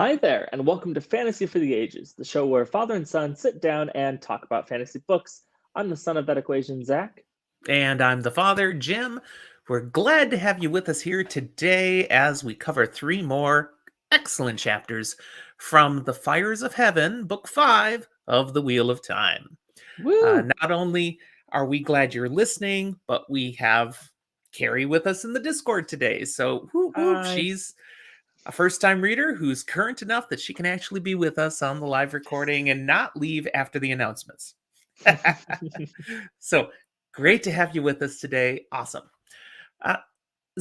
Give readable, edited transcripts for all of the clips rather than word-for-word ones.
Hi there, and welcome to Fantasy for the Ages, the show where father and son sit down and talk about fantasy books. I'm the son of that equation, Zach. And I'm the father, Jim. We're glad to have you with us here today as we cover three more excellent chapters from The Fires of Heaven, Book 5 of The Wheel of Time. Woo! Not only are we glad you're listening, but we have Carrie with us in the Discord today. So, whoop, whoop, Hi. she's a first time reader who's current enough that she can actually be with us on the live recording and not leave after the announcements. So great to have you with us today. Awesome. Uh,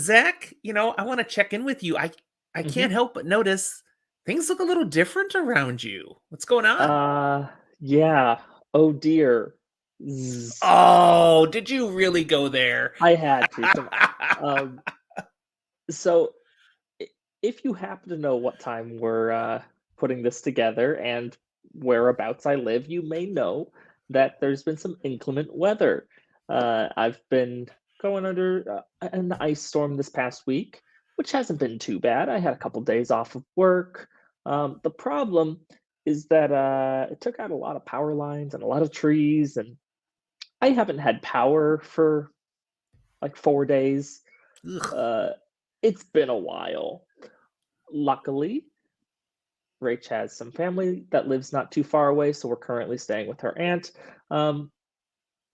Zach, I want to check in with you. I hmm can't help but notice things look a little different around you. What's going on? Uh, yeah. Oh dear. Zzz. Oh, did you really go there? I had to. Come on. So, i- if you happen to know what time we're putting this together and whereabouts I live, you may know that there's been some inclement weather. I've been going under an ice storm this past week, which hasn't been too bad. I had a couple days off of work. The problem is that it took out a lot of power lines and a lot of trees, and I haven't had power for like 4 days. Ugh. Uh, it's been a while. Luckily, Rach has some family that lives not too far away, so we're currently staying with her aunt. Um,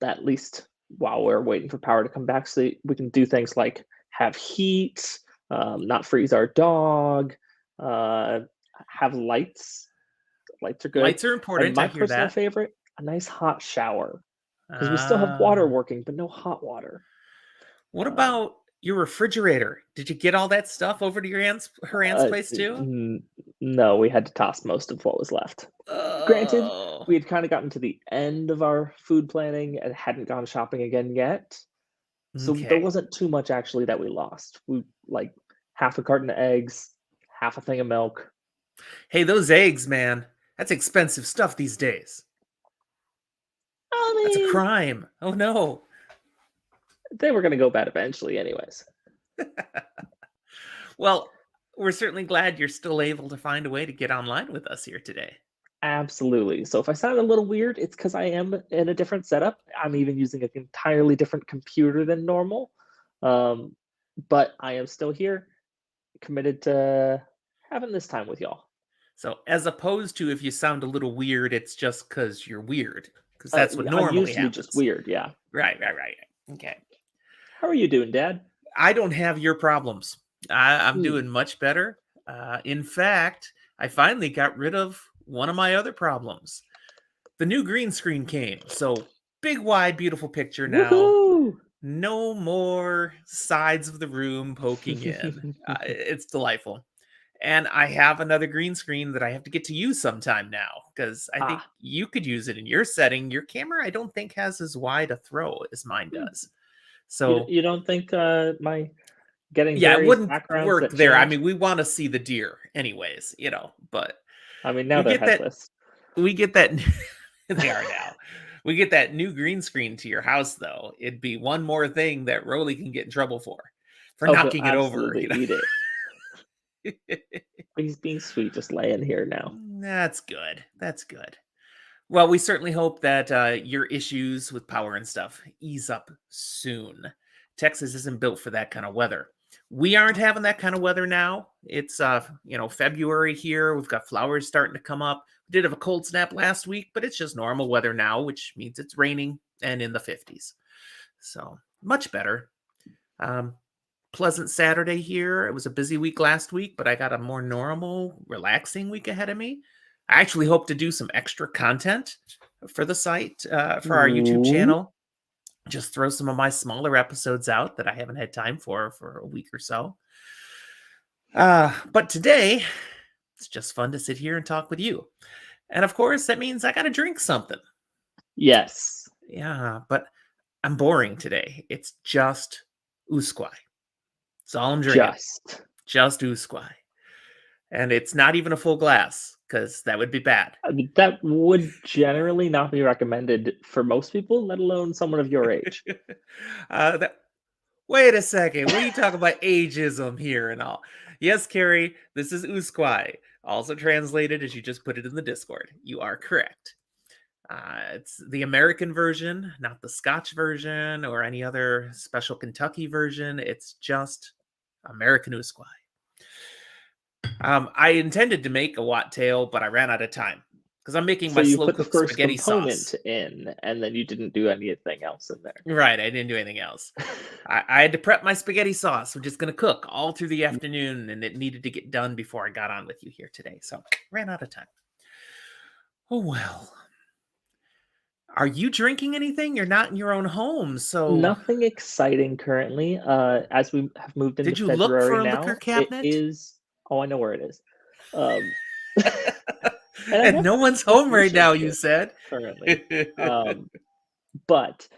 at least while we're waiting for power to come back, so we can do things like have heat, not freeze our dog, uh, have lights. Lights are good, Lights are and important. I my hear personal that. favorite, a nice hot shower because we still have water Uh, working, but no hot water. what Um, about your refrigerator? Did you get all that stuff over to her aunt's uh, place too? no, we had to toss most of what was left. Granted, Oh, we had kind of gotten to the end of our food planning and hadn't gone shopping again yet. So there okay. wasn't too much actually that we lost. We like half a carton of eggs, half a thing of milk. Hey, those eggs, man. That's expensive stuff these days. I That's a mean, crime. Oh no. they were going to go bad eventually, anyways. Well, we're certainly glad you're still able to find a way to get online with us here today. Absolutely. So if I sound a little weird, it's because I am in a different setup. I'm even using an entirely different computer than normal. Um, but I am still here, committed to having this time with y'all. So, as opposed to if you sound a little weird, it's just because you're weird, because that's what I'm normally usually just happens. weird, yeah. Right. Okay. How are you doing, Dad? I don't have your problems. I'm Hmm. doing much better. In fact, I finally got rid of one of my other problems. The new green screen came. So, big, wide, beautiful picture now. Woohoo! No more sides of the room poking in. It's delightful. And I have another green screen that I have to get to use sometime now because I think Ah, you could use it in your setting. Your camera, I don't think, has as wide a throw as mine hmm. does. So, You don't think my getting yeah, it various wouldn't backgrounds work that there. I change? mean, we want to see the deer anyways, but I mean, now we they're get that headless. we get that they are now. We get that new green screen to your house though. It'd be one more thing that Rolly can get in trouble for Oh, he'll knocking it over, absolutely eat it. you know. He's being sweet, just laying here now. That's good. That's good. Well, we certainly hope that your issues with power and stuff ease up soon. Texas isn't built for that kind of weather. We aren't having that kind of weather now. It's February here. We've got flowers starting to come up. We did have a cold snap last week, but it's just normal weather now, which means it's raining and in the 50s. So much better. Um, Pleasant Saturday here. It was a busy week last week, but I got a more normal, relaxing week ahead of me. I actually hope to do some extra content for the site, for our YouTube Ooh. channel. Just throw some of my smaller episodes out that I haven't had time for a week or so. But today, it's just fun to sit here and talk with you. And of course, that means I got to drink something. Yes, Yeah, but I'm boring today. It's just Usquai. That's all I'm drinking. just. Just Usquai. And it's not even a full glass because that would be bad. I mean, that would generally not be recommended for most people, let alone someone of your age. that, wait a second. What are you talking about ageism here and all? Yes, Carrie, this is Usquai. Also translated as you just put it in the Discord. You are correct. It's the American version, not the Scotch version or any other special Kentucky version. It's just American Usquai. I intended to make a Watt tail, but I ran out of time because I'm making So my you slow put the cooked first spaghetti component sauce. in, and then you didn't do anything else in there. Right, I didn't do anything else. I had to prep my spaghetti sauce, which is going to cook all through the afternoon, and it needed to get done before I got on with you here today. So ran out of time. Oh well. Are you drinking anything? You're not in your own home, so Nothing exciting currently. As we have moved into did you look for February a liquor now, it cabinet? is. Oh, I know where it is. Um, and I And have no one's some home right patience now, with you said. currently. Um, but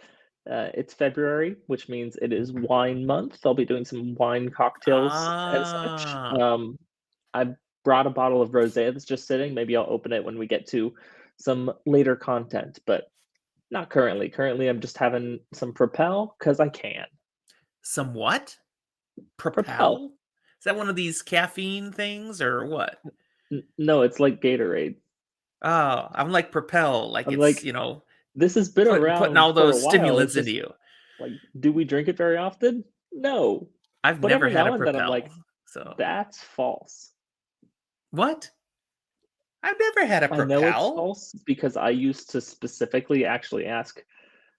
it's February, which means it is wine month. I'll be doing some wine cocktails and such. Ah, I brought a bottle of rosé that's just sitting. Maybe I'll open it when we get to some later content, but not currently. Currently, I'm just having some Propel because I can. somewhat? Propel. Propel? Is that one of these caffeine things or what? No, it's like Gatorade. Oh, I'm like Propel, like I'm it's, like, you know, this has been putting around all for a those while. It's stimulants into just you. like, do we drink it very often? No. I've But never every had a now and then I'm Propel. like, So, that's false. what? I've never had a I know it's Propel. false because I used to specifically actually ask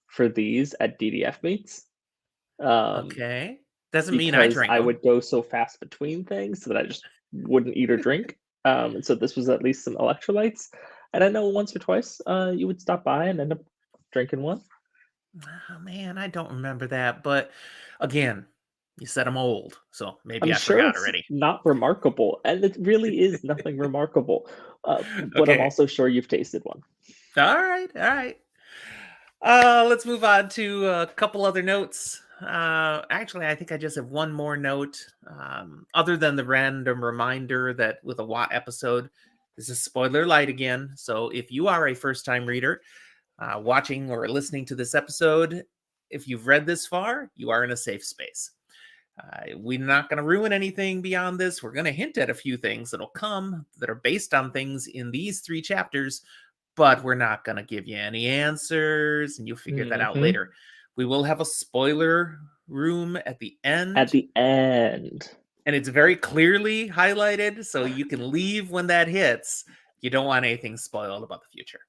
for these at DDF meets. Um, Okay. Doesn't mean I because drink I them. would go so fast between things that I just wouldn't eat or drink. And so this was at least some electrolytes. And I know once or twice you would stop by and end up drinking one. Oh man, I don't remember that. But again, you said I'm old, so maybe I'm I sure forgot it's already. not remarkable, and it really is nothing remarkable. But I'm Okay. also sure you've tasted one. All right. All right. Let's move on to a couple other notes. Actually, I think I just have one more note. Other than the random reminder that with a Watt episode, this is spoiler light again. So if you are a first time reader watching or listening to this episode, if you've read this far, you are in a safe space. We're not going to ruin anything beyond this. We're going to hint at a few things that'll come that are based on things in these 3 chapters, but we're not going to give you any answers, and you'll figure that out Hmm. later. We will have a spoiler room at the At end, the end. and it's very clearly highlighted, so you can leave when that hits. You don't want anything spoiled about the future.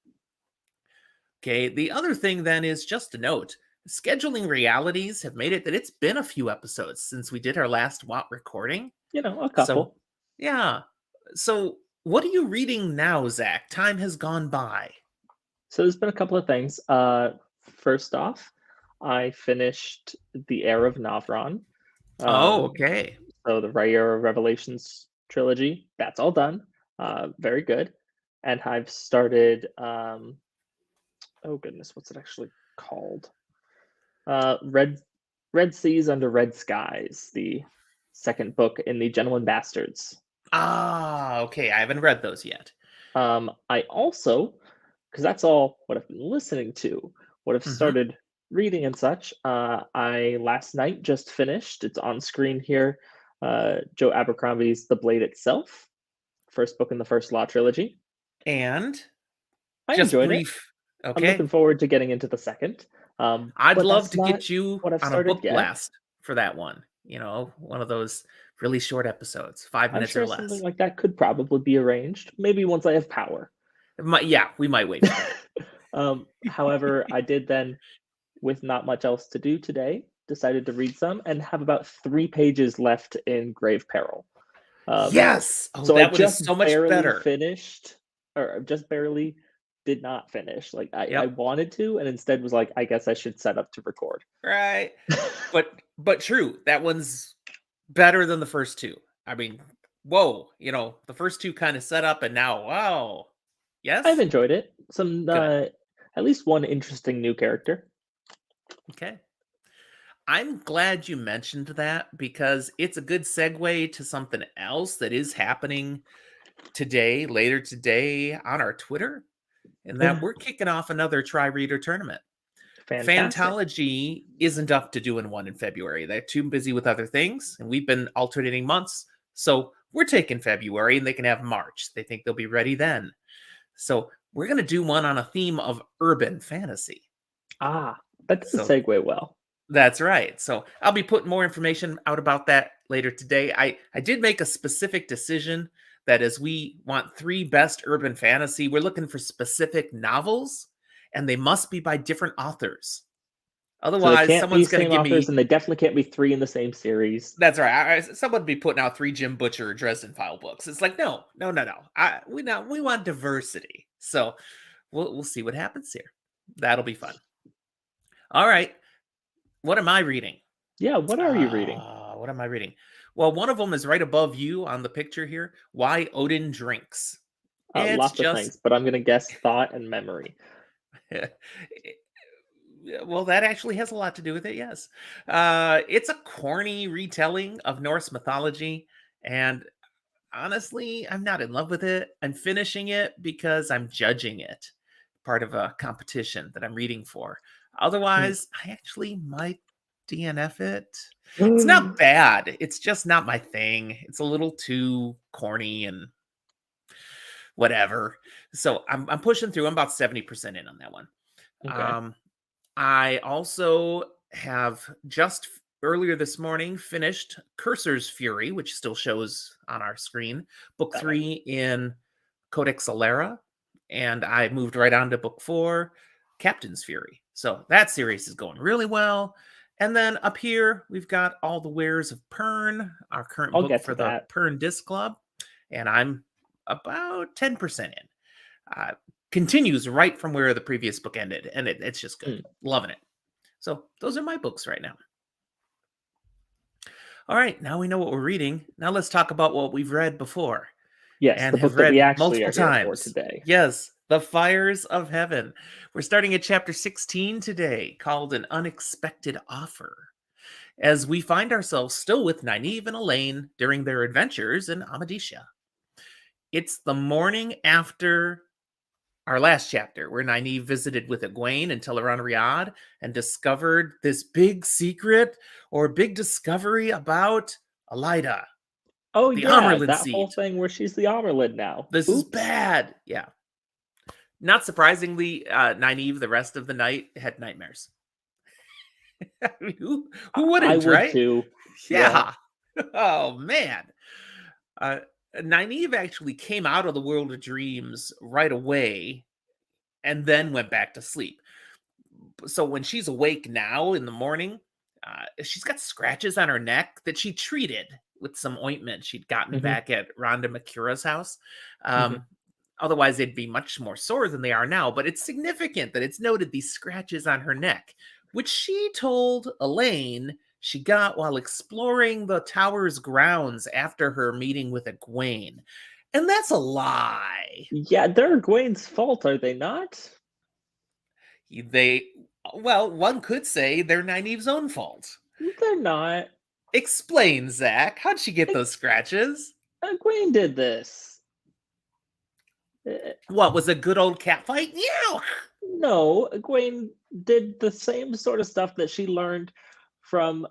Okay, the other thing then is just a note. Scheduling realities have made it that it's been a few episodes since we did our last Watt recording. A So, couple. yeah. So, what are you reading now, Zach? Time has gone by. So there's been a couple of things. First off, I finished The Heir of Navron. Oh, Um, okay. so the Raya Revelations trilogy, that's all done. Very good. And I've started, oh goodness, what's it actually called? Uh, Red Red Seas Under Red Skies, the second book in the Gentleman Bastards. Ah, okay. I haven't read those yet. I also, because that's all what I've been listening to, what I've Hmm. started reading and such. I last night just finished. It's on screen here. Joe Abercrombie's The Blade Itself, first book in the first Law trilogy. And I just enjoyed it. brief. I'm looking Okay. forward to getting into the second. I'd But love that's to not get you what I've on a started book yet. blast for that one. One of those really short episodes, 5 I'm minutes or sure something less. like that could probably be arranged. Maybe once I have power. Yeah, we might wait for that. However, I did then, with not much else to do today, decided to read some and have about 3 pages left in Grave Peril. Um, Yes. Oh, so I that one is just so much barely better. finished, or just barely did not finish. Like I Yep. wanted to, and instead was like, I guess I should set up to record. Right. But true. That one's better than the first two. I mean, whoa, the first two kind of set up and now, wow. I've Yes? enjoyed it. Some, Good. at least one interesting new character. Okay. I'm glad you mentioned that because it's a good segue to something else that is happening today, later today on our Twitter, and that we're kicking off another Try Reader tournament. Fantastic. Fantology isn't up to doing one in February. They're too busy with other things, and we've been alternating months. So we're taking February and they can have March. They think they'll be ready then. So we're going to do one on a theme of urban fantasy. Ah, that does So segue well. that's right. So I'll be putting more information out about that later today. I did make a specific decision that as we want 3 best urban fantasy, we're looking for specific novels, and they must be by different authors. So they Otherwise, can't be someone's going to same give authors, me. and they definitely can't be 3 in the same series. That's right. Someone would be putting out 3 Jim Butcher or Dresden File books. It's like, no. We want diversity. So we'll see what happens here. That'll be fun. All right. What am I reading? Yeah, what are you reading? What am I reading? Well, one of them is right above you on the picture here. Why Odin Drinks. It's Lots of just things, but I'm going to guess thought and memory. well, that actually has a lot to do with it, yes. It's a corny retelling of Norse mythology, and honestly, I'm not in love with it. I'm finishing it because I'm judging it, part of a competition that I'm reading for. Otherwise, I actually might DNF it. It's not bad. It's just not my thing. It's a little too corny and whatever. So I'm pushing through. I'm about 70% in on that one. Okay. I also have just earlier this morning finished Cursor's Fury, which still shows on our screen, book 3 in Codex Alera, and I moved right on to book 4, Captain's Fury. So that series is going really well. And then up here, we've got All the Wares of Pern, our current I'll book get for to the that. Pern Disc Club, and I'm about 10% in. Continues right from where the previous book ended, and it's just good. Loving it. So those are my books right now. All right, now we know what we're reading. Now let's talk about what we've read before. Yes, And the have book that we read actually multiple are here for times. today. Yes, The Fires of Heaven. We're starting at chapter 16 today, called An Unexpected Offer, as we find ourselves still with Nynaeve and Elayne during their adventures in Amadisha. It's the morning after our last chapter, where Nynaeve visited with Egwene and Tel'aran'rhiod and discovered this big secret or big discovery about Elaida. Oh, The yeah, Amerlin that whole seed. thing where she's the Amerlin now. This is bad. Yeah. Not surprisingly, Nynaeve, the rest of the night, had nightmares. I mean, who I wouldn't, would right? too. Yeah. Oh, man. Nynaeve actually came out of the world of dreams right away and then went back to sleep. So when she's awake now in the morning, she's got scratches on her neck that she treated with some ointment she'd gotten back at Rhonda McCura's house. Otherwise, they'd be much more sore than they are now. But it's significant that it's noted these scratches on her neck, which she told Elayne she got while exploring the tower's grounds after her meeting with Egwene. And that's a lie. Yeah, they're Egwene's fault, are they not? Well, one could say they're Nynaeve's own fault. They're not. Explain, Zach. How'd she get those scratches? Egwene did this. What, was a good old cat fight? Yeah. No, Egwene did the same sort of stuff that she learned from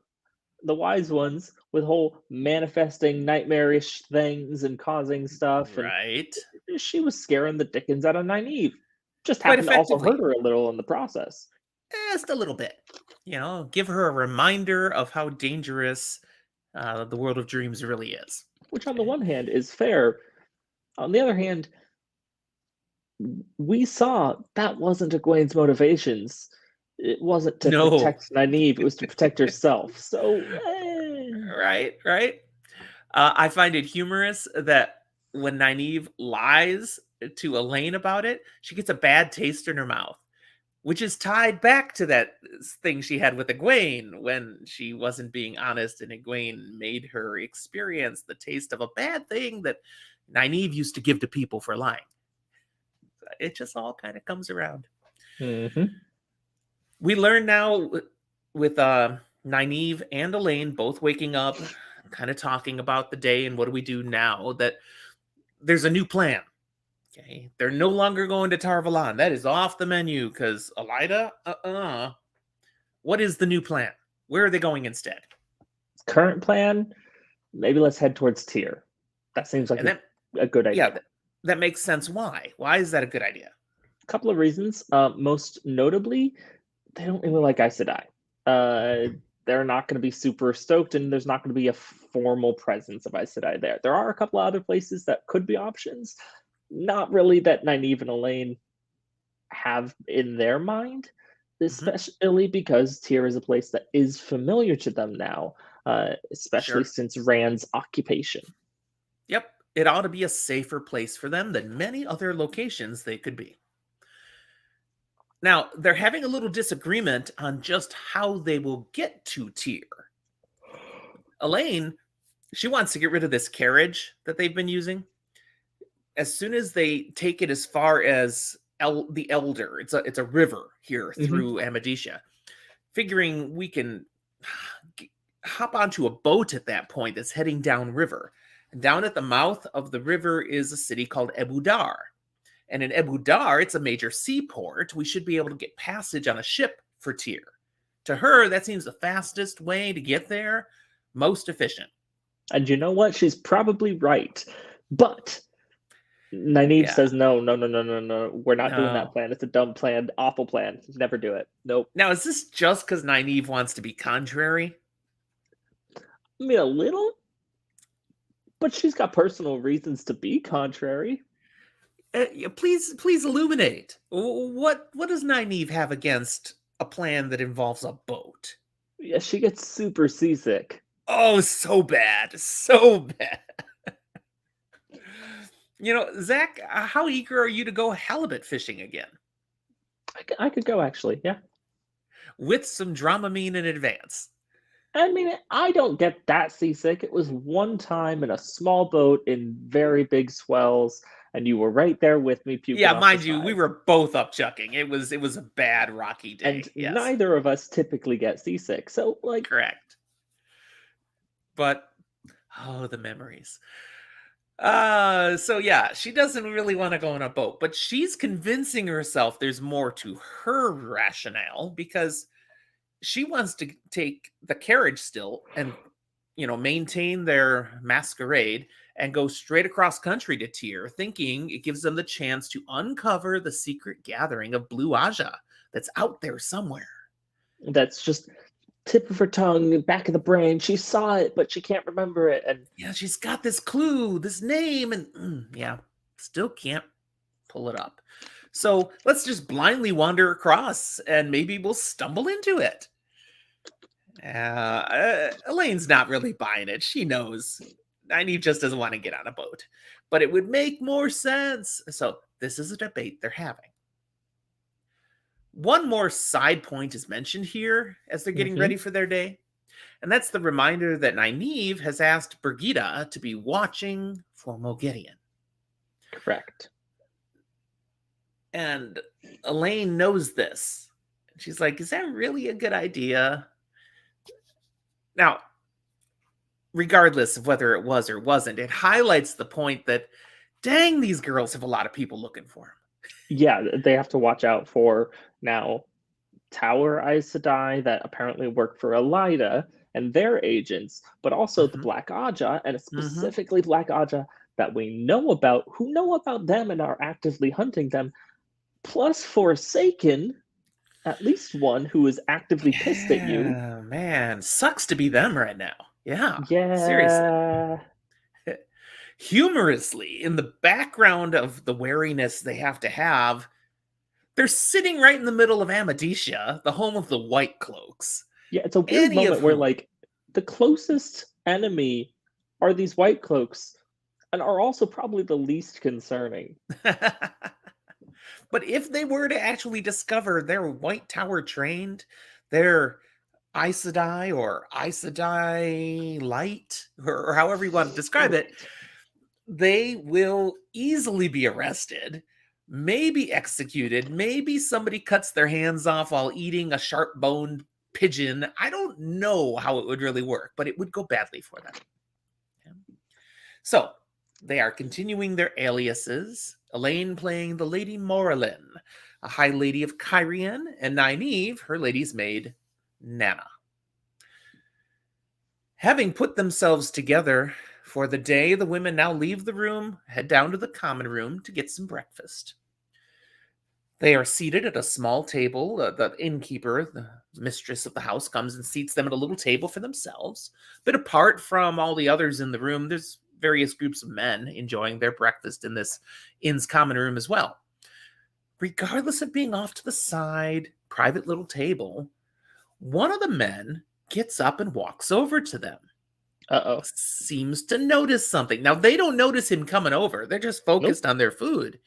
the wise ones with whole manifesting nightmarish things and causing stuff. Right. And she was scaring the dickens out of Nynaeve. Just Quite happened to also effectively. hurt her a little in the process. Just a little bit. Give her a reminder of how dangerous the world of dreams really is. Which, on the one hand, is fair. On the other hand, we saw that wasn't Egwene's motivations. It wasn't to protect Nynaeve, it was to protect herself. So, Right. I find it humorous that when Nynaeve lies to Elayne about it, she gets a bad taste in her mouth, which is tied back to that thing she had with Egwene when she wasn't being honest, and Egwene made her experience the taste of a bad thing that Nynaeve used to give to people for lying. It just all kind of comes around. We learn now with Nynaeve and Elayne both waking up, kind of talking about the day and what do we do now, that there's a new plan. Okay, they're no longer going to Tar Valon. That is off the menu because Elaida, What is the new plan? Where are they going instead? Current plan? Maybe let's head towards Tyr. That seems like And that, a good yeah, idea. that makes sense. Why is that a good idea? A couple of reasons. Most notably, they don't really like Aes Sedai. They're not going to be super stoked, and there's not going to be a formal presence of Aes Sedai there. There are a couple of other places that could be options, not really that Nynaeve and Elayne have in their mind, Hmm. especially because Tyr is a place that is familiar to them now, especially Sure. since Rand's occupation. Yep. It ought to be a safer place for them than many other locations they could be. Now, they're having a little disagreement on just how they will get to Tyr. Elayne, she wants to get rid of this carriage that they've been using. As soon as they take it as far as the Elder, it's a river here Mhm. through Amadisha, figuring we can hop onto a boat at that point that's heading downriver. And down at the mouth of the river is a city called Ebudar. And in Ebudar, it's a major seaport. We should be able to get passage on a ship for Tyr. To her, that seems the fastest way to get there, most efficient. And you know what? She's probably right. But Nynaeve Yeah, says, no, no, no, no, no, no. We're not doing that no. plan. It's a dumb plan, awful plan. Never do it. Nope. Now, is this just because Nynaeve wants to be contrary? I mean, a little, but she's got personal reasons to be contrary. Yeah, please illuminate. What does Nynaeve have against a plan that involves a boat? Yeah, she gets super seasick. Oh, so bad, so bad. Zach, how eager are you to go halibut fishing again? I could go, actually. Yeah. With some Dramamine in advance. I mean, I don't get that seasick. It was one time in a small boat in very big swells, and you were right there with me puking Yeah, off the mind you, we side. were both up chucking. It was a bad rocky And day. Yes, neither of us typically get seasick. So, like, correct. But oh, the memories. So yeah, she doesn't really want to go on a boat, but she's convincing herself there's more to her rationale because she wants to take the carriage still and maintain their masquerade and go straight across country to Tyr, thinking it gives them the chance to uncover the secret gathering of Blue Ajah that's out there somewhere. that's just tip of her tongue, back of the brain. She saw it, but she can't remember it. And Yeah, she's got this clue, this name, and yeah, still can't pull it up. So let's just blindly wander across and maybe we'll stumble into it. Elaine's not really buying it. She knows Nynaeve just doesn't want to get on a boat, but it would make more sense. So this is a debate they're having. One more side point is mentioned here as they're getting Mhm. ready for their day, and that's the reminder that Nynaeve has asked Brigida to be watching for Moghedien. Correct. And Elayne knows this. She's like, is that really a good idea? Now, regardless of whether it was or wasn't, it highlights the point that, dang, these girls have a lot of people looking for them. Yeah, they have to watch out for now Tower Aes Sedai that apparently work for Elida and their agents, but also the Mm-hmm. Black Ajah, and Mm-hmm. specifically Black Ajah that we know about, who know about them and are actively hunting them, plus Forsaken, at least one who is actively pissed at you. Yeah, man. Sucks to be them right now. Yeah, seriously. Yeah. Humorously, in the background of the wariness they have to have, they're sitting right in the middle of Amadisha, the home of the White Cloaks. Yeah, it's a weird Any of moment where, whom. like, the closest enemy are these white cloaks and are also probably the least concerning. But if they were to actually discover they're White Tower trained, they're Aes Sedai or Aes Sedai Light, or however you want to describe it, Right. they will easily be arrested, maybe executed, maybe somebody cuts their hands off while eating a sharp boned pigeon. I don't know how it would really work, but it would go badly for them. So they are continuing their aliases. Elayne playing the Lady Moralyn, a high lady of Kyrian, and Nynaeve, her lady's maid, Nana. Having put themselves together For the day, the women now leave the room, head down to the common room to get some breakfast. They are seated at a small table. The innkeeper, the mistress of the house, comes and seats them at a little table for themselves. But apart from all the others in the room, there's various groups of men enjoying their breakfast in this inn's common room as well. Regardless of being off to the side, private little table, one of the men gets up and walks over to them. Uh-oh. Seems to notice something. Now, they don't notice him coming over. They're just focused Nope. on their food.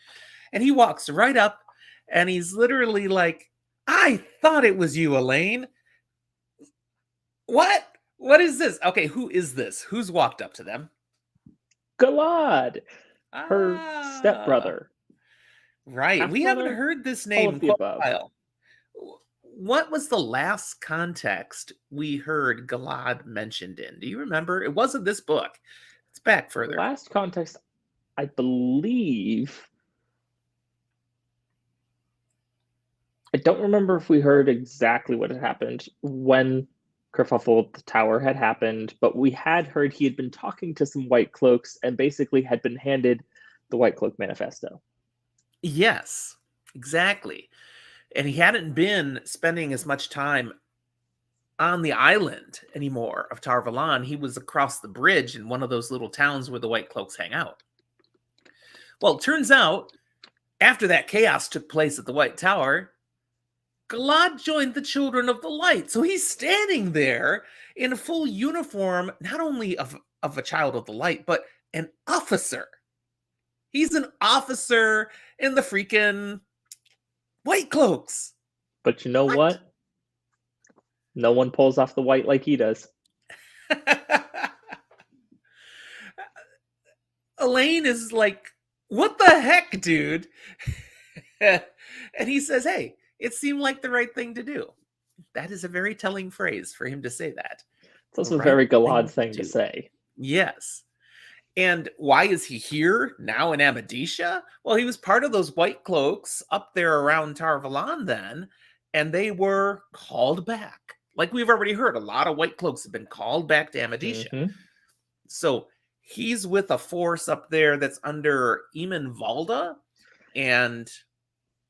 And he walks right up and he's literally like, I thought it was you, Elayne. What? What is this? Okay, who is this? Who's walked up to them? Galad, her Ah, stepbrother. right. We haven't Half-brother? heard this All name of in the quite above. a while. What was the last context we heard Galad mentioned in? Do you remember? It wasn't this book. It's back further. Last context, I believe. I don't remember if we heard exactly what had happened when Kerfuffle at the tower had happened, but we had heard he had been talking to some White Cloaks and basically had been handed the White Cloak Manifesto. Yes, exactly. And he hadn't been spending as much time on the island anymore of Tarvalon. He was across the bridge in one of those little towns where the White Cloaks hang out. Well, it turns out, after that chaos took place at the White Tower, Galad joined the Children of the Light. So he's standing there in a full uniform, not only of a Child of the Light, but an officer. He's an officer in the freaking White Cloaks. But you know what? No one pulls off the white like he does. Elayne is like, what the heck, dude? And he says, hey, it seemed like the right thing to do. That is a very telling phrase for him to say that. It's also The a right very Galad thing thing to do. say. Yes. And why is he here now in Amadisha? Well, he was part of those White Cloaks up there around Tarvalon then, and they were called back. Like we've already heard, a lot of White Cloaks have been called back to Amadisha. Mhm. So he's with a force up there that's under Eamon Valda, and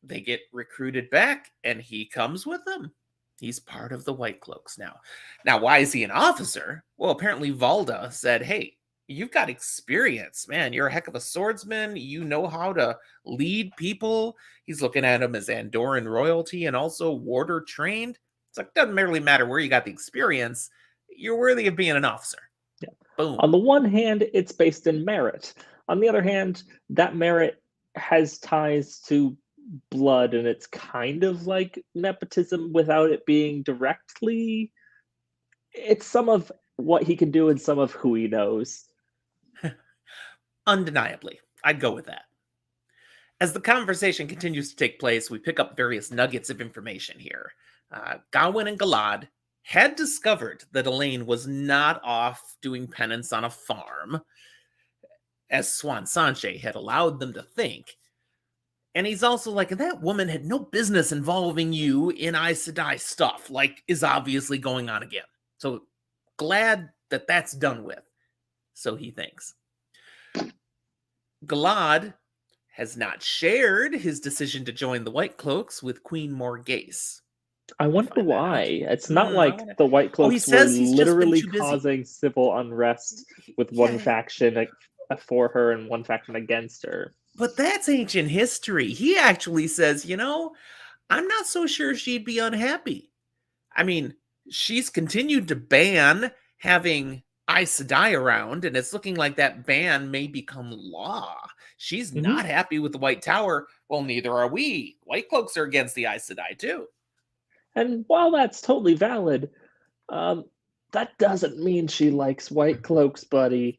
they get recruited back, and he comes with them. He's part of the White Cloaks now. Now, why is he an officer? Well, apparently Valda said, hey, you've got experience, man. You're a heck of a swordsman. You know how to lead people. He's looking at him as Andorran royalty and also warder trained. It's like, doesn't really matter where you got the experience. You're worthy of being an officer. Yeah. Boom. On the one hand, it's based in merit. On the other hand, that merit has ties to blood, and it's kind of like nepotism without it being directly. It's some of what he can do and some of who he knows. Undeniably, I'd go with that. As the conversation continues to take place, we pick up various nuggets of information here. Gawain and Galad had discovered that Elayne was not off doing penance on a farm, as Swan Sanche had allowed them to think. And he's also like, that woman had no business involving you in Aes Sedai stuff, like is obviously going on again. So glad that that's done with, so he thinks. Galad has not shared his decision to join the White Cloaks with Queen Morghese. I wonder Find that out. why. It's not like the White He Cloaks were says he's just been literally too busy. causing civil unrest with one faction for her and one faction against her. But that's ancient history. He actually says, I'm not so sure she'd be unhappy. I mean, she's continued to ban having Aes Sedai around, and it's looking like that ban may become law. She's not happy with the White Tower. Well, neither are we. White Cloaks are against the Aes Sedai, too. And while that's totally valid, that doesn't mean she likes White Cloaks, buddy.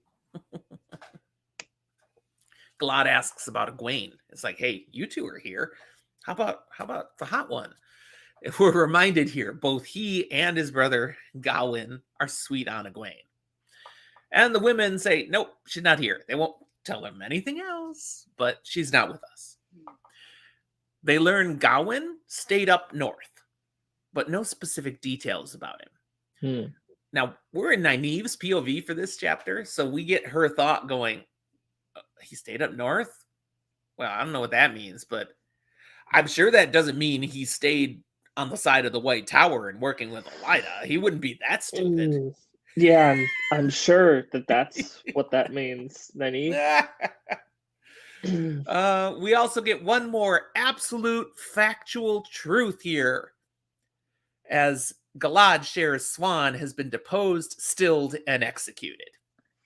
Galad asks about Egwene. It's like, hey, you two are here. How about the hot one? If we're reminded here, both he and his brother Gawain are sweet on Egwene. And the women say, nope, she's not here. They won't tell him anything else, but she's not with us. They learn Gawain stayed up north, but no specific details about him. Now, we're in Nynaeve's POV for this chapter, so we get her thought going, he stayed up north? Well, I don't know what that means, but I'm sure that doesn't mean he stayed on the side of the White Tower and working with Elida. He wouldn't be that stupid. Mm, yeah, I'm sure that that's what that means, Nynaeve. We also get one more absolute factual truth here, as Galad shares Swan has been deposed, stilled, and executed.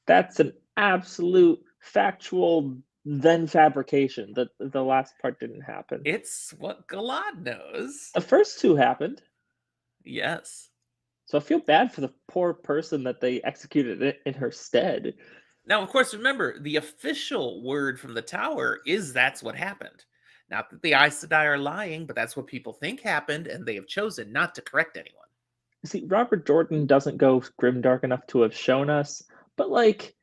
That's an absolute factual then fabrication. That the last part didn't happen. It's what Galad knows. The first two happened. Yes. So I feel bad for the poor person that they executed it in her stead. Now, of course, remember, the official word from the tower is that's what happened. Not that the Aes Sedai are lying, but that's what people think happened, and they have chosen not to correct anyone. See, Robert Jordan doesn't go grimdark enough to have shown us, but like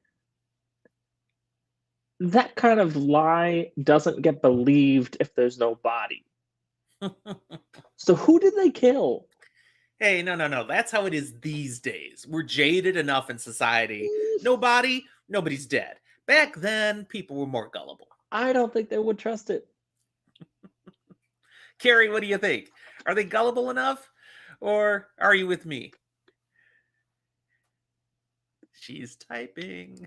that kind of lie doesn't get believed if there's no body. So who did they kill? Hey, no. That's how it is these days. We're jaded enough in society. No body, nobody's dead. Back then, people were more gullible. I don't think they would trust it. Carrie, what do you think? Are they gullible enough? Or are you with me? She's typing.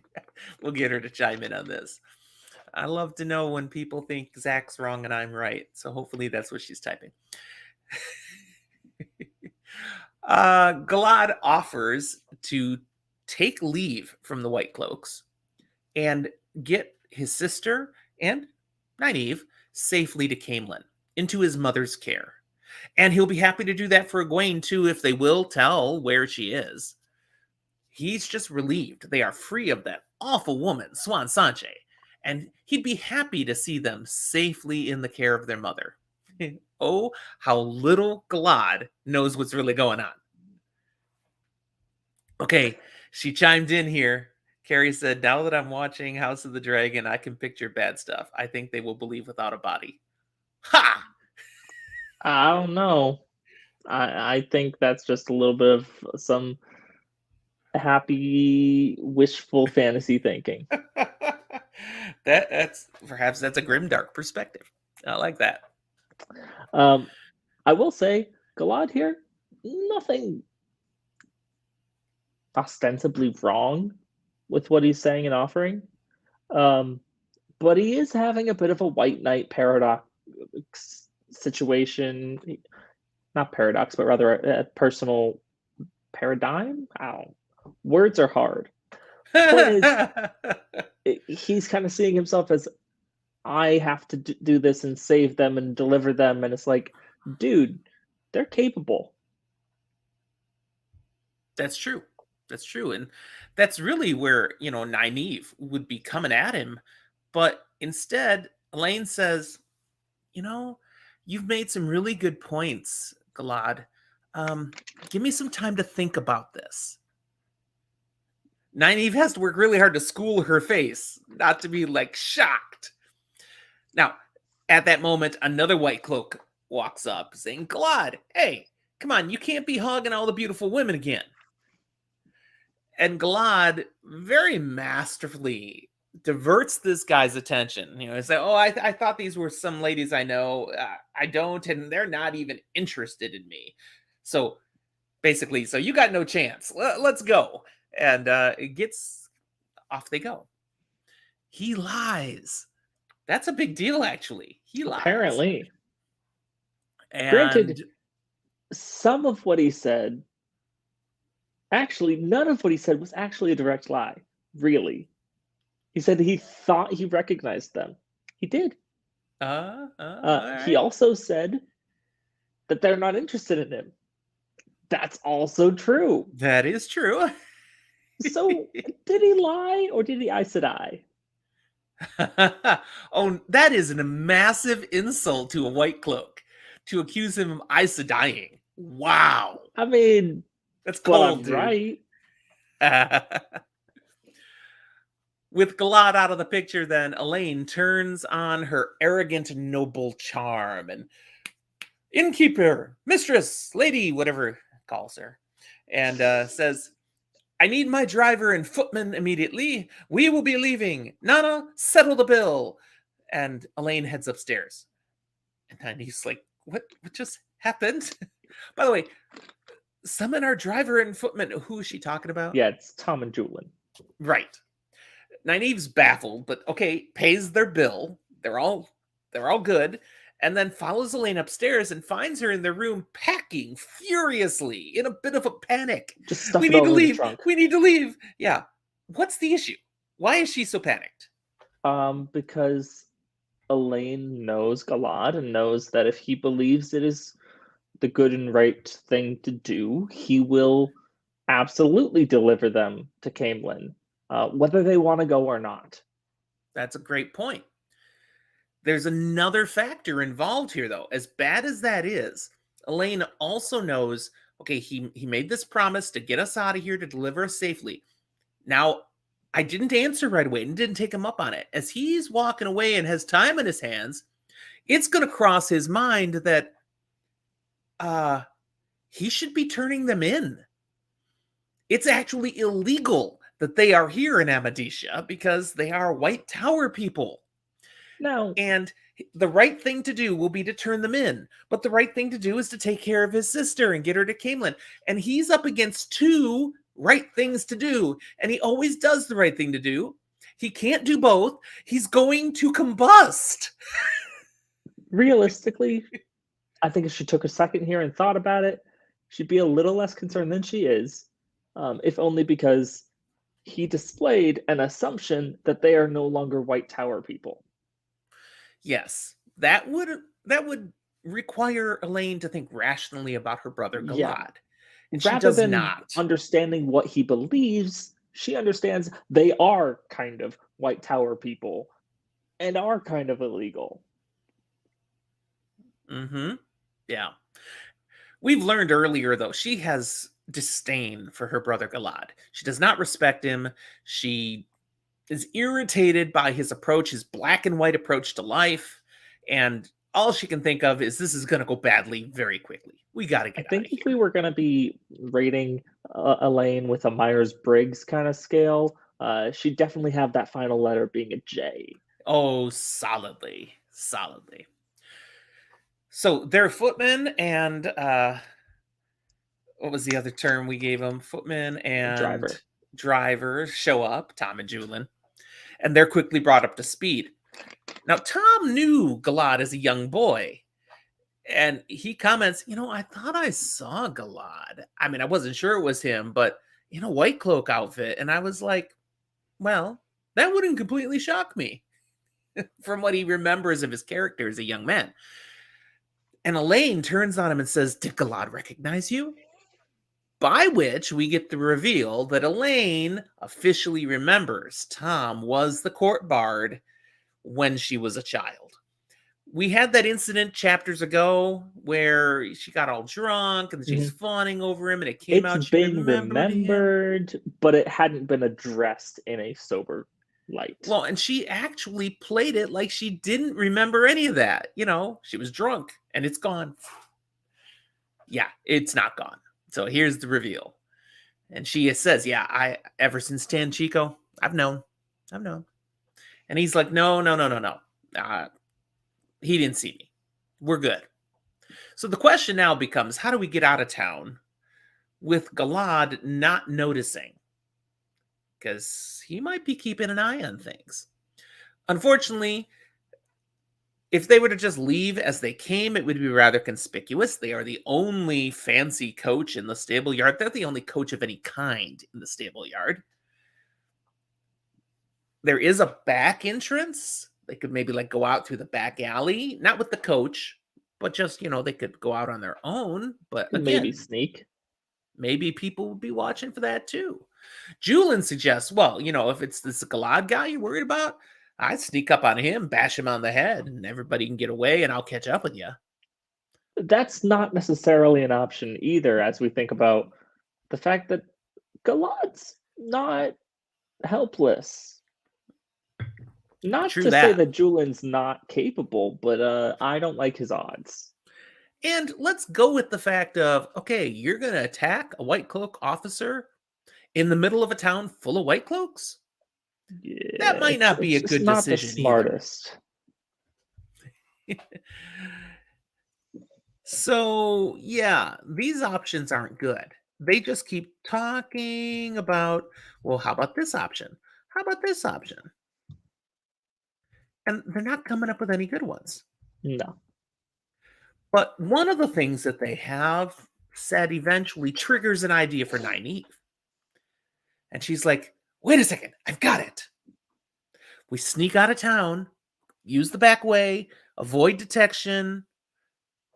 We'll get her to chime in on this. I love to know when people think Zach's wrong and I'm right. So hopefully that's what she's typing. Galad offers to take leave from the White Cloaks and get his sister and Nynaeve safely to Caemlyn, into his mother's care. And he'll be happy to do that for Egwene too, if they will tell where she is. He's just relieved they are free of that awful woman, Swan Sanche, and he'd be happy to see them safely in the care of their mother. Oh, how little Galad knows what's really going on. Okay, she chimed in here. Carrie said, now that I'm watching House of the Dragon, I can picture bad stuff. I think they will believe without a body. Ha! I don't know. I think that's just a little bit of some happy, wishful fantasy thinking. That's perhaps that's a grimdark perspective. I like that. I will say, Galad here, nothing ostensibly wrong with what he's saying and offering. But he is having a bit of a white knight paradox situation. Not paradox, but rather a personal paradigm. Words are hard. Point is, he's kind of seeing himself as, I have to do this and save them and deliver them, and it's like, dude, they're capable. That's true. That's true. And that's really where, Nynaeve would be coming at him. But instead, Elayne says, you've made some really good points, Galad. Give me some time to think about this. Nynaeve has to work really hard to school her face, not to be like shocked. Now, at that moment, another White Cloak walks up saying, Galad, hey, come on, you can't be hugging all the beautiful women again. And Galad very masterfully diverts this guy's attention. He's like, oh, I thought these were some ladies I know. I don't, and they're not even interested in me. So basically, so you got no chance. Let's go. And it gets off they go. He lies. That's a big deal, actually. He lies. Apparently. And granted, some of what he said, actually, none of what he said was actually a direct lie. Really. He said he thought he recognized them. He did. right. He also said that they're not interested in him. That's also true. That is true. So, did he lie or did he Aes Sedai? Oh, that is a massive insult to a White Cloak, to accuse him of Aes Sedaiing. Wow. I mean, that's cold, dude. Right. With Galad out of the picture, then Elayne turns on her arrogant noble charm and innkeeper, mistress, lady, whatever calls her, and says, I need my driver and footman immediately. We will be leaving. Nana, settle the bill. And Elayne heads upstairs. And Nynaeve's like, what just happened? By the way, summon our driver and footman. Who is she talking about? Yeah, it's Tom and Julian. Right. Nynaeve's baffled, but okay, pays their bill. They're all good. And then follows Elayne upstairs and finds her in their room packing furiously in a bit of a panic. Just stuff We it need to over in the leave. trunk. We need to leave. Yeah. What's the issue? Why is she so panicked? Because Elayne knows Galad and knows that if he believes it is the good and right thing to do, he will absolutely deliver them to Camelin, whether they want to go or not. That's a great point. There's another factor involved here, though. As bad as that is, Elayne also knows, okay, he made this promise to get us out of here, to deliver us safely. Now, I didn't answer right away and didn't take him up on it. As he's walking away and has time in his hands, it's going to cross his mind that he should be turning them in. It's actually illegal that they are here in Amadisha because they are White Tower people. Now, And the right thing to do will be to turn them in. But the right thing to do is to take care of his sister and get her to Camelin. And he's up against two right things to do. And he always does the right thing to do. He can't do both. He's going to combust. realistically, I think if she took a second here and thought about it, she'd be a little less concerned than she is, if only because he displayed an assumption that they are no longer White Tower people. Yes, that would require Elayne to think rationally about her brother Galad. Yeah. And she Rather does than not. understanding what he believes, she understands they are kind of White Tower people and are kind of illegal. Mm-hmm. Yeah. We've learned earlier, though, she has disdain for her brother Galad. She does not respect him. She is irritated by his approach, his black and white approach to life. And all she can think of is this is going to go badly very quickly. We got to I get out of think here. if we were going to be rating Elayne with a Myers-Briggs kind of scale, she'd definitely have that final letter being a J. Oh, solidly. Solidly. So they're footmen and what was the other term we gave them? Footmen and driver show up, Tom and Julian, and they're quickly brought up to speed. Now, Tom knew Galad as a young boy, and he comments, I thought I saw Galad. I mean, I wasn't sure it was him, but in a white cloak outfit. And I was like, well, that wouldn't completely shock me from what he remembers of his character as a young man. And Elayne turns on him and says, did Galad recognize you? By which we get the reveal that Elayne officially remembers Tom was the court bard when she was a child. We had that incident chapters ago where she got all drunk and she's fawning over him, and it came out she remembered him, but it hadn't been addressed in a sober light. Well, and she actually played it like she didn't remember any of that. She was drunk and it's gone. Yeah, it's not gone. So here's the reveal. And she says, yeah, ever since Tan Chico, I've known. And he's like, no. He didn't see me. We're good. So the question now becomes, how do we get out of town with Galad not noticing? Because he might be keeping an eye on things. Unfortunately, if they were to just leave as they came, it would be rather conspicuous. They are the only fancy coach in the stable yard. They're the only coach of any kind in the stable yard. There is a back entrance. They could maybe go out through the back alley, not with the coach, but just, they could go out on their own. But again, maybe sneak. Maybe people would be watching for that too. Julian suggests, well, if it's this Galad guy you're worried about, I'd sneak up on him, bash him on the head, and everybody can get away, and I'll catch up with you. That's not necessarily an option either, as we think about the fact that Galad's not helpless. Not to say that Julian's not capable, but I don't like his odds. And let's go with the fact of, okay, you're going to attack a white cloak officer in the middle of a town full of white cloaks? That Yeah, might not be it's a just good not the decision either. smartest. So, yeah, these options aren't good. They just keep talking about, well, how about this option? How about this option? And they're not coming up with any good ones. No. But one of the things that they have said eventually triggers an idea for Nynaeve. And she's like, wait a second, I've got it. We sneak out of town, use the back way, avoid detection,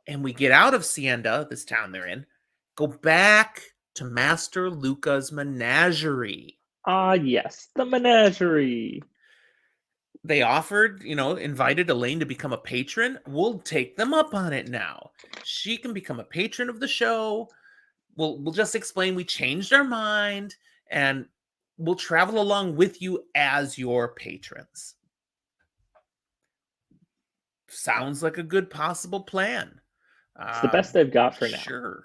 and we get out of Sienda, this town they're in, go back to Master Luca's menagerie. Ah, yes, the menagerie. They offered, invited Elayne to become a patron. We'll take them up on it now. She can become a patron of the show. We'll just explain we changed our mind and we'll travel along with you as your patrons. Sounds like a good possible plan. It's the best they've got for now. Sure.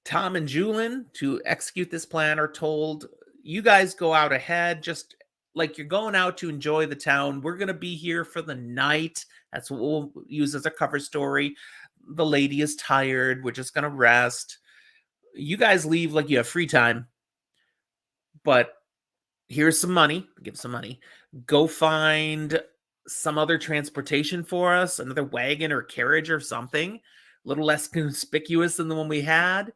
Tom and Julian, to execute this plan, are told, you guys go out ahead, just like you're going out to enjoy the town. We're going to be here for the night. That's what we'll use as a cover story. The lady is tired. We're just going to rest. You guys leave like you have free time, but here's some money. Give some money. Go find some other transportation for us, another wagon or carriage or something, a little less conspicuous than the one we had,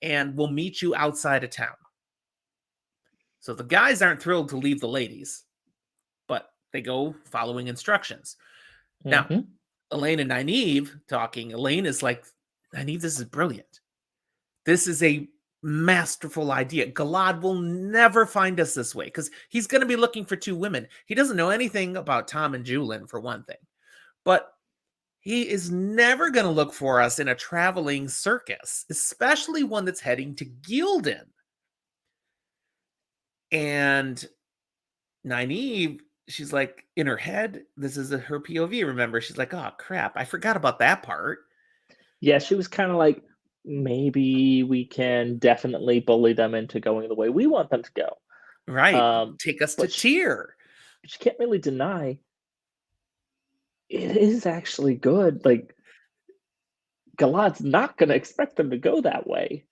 and we'll meet you outside of town. So the guys aren't thrilled to leave the ladies, but they go following instructions. Now, Elayne and Nynaeve talking. Elayne is like, Nynaeve, this is brilliant. This is a masterful idea. Galad will never find us this way because he's going to be looking for two women. He doesn't know anything about Tom and Julian, for one thing. But he is never going to look for us in a traveling circus, especially one that's heading to Gildan. And Nynaeve, she's like, in her head, this is her POV, remember? She's like, oh, crap, I forgot about that part. Yeah, she was kind of like, maybe we can definitely bully them into going the way we want them to go. Right. Take us to Tyr. She can't really deny it is actually good. Like, Galad's not going to expect them to go that way.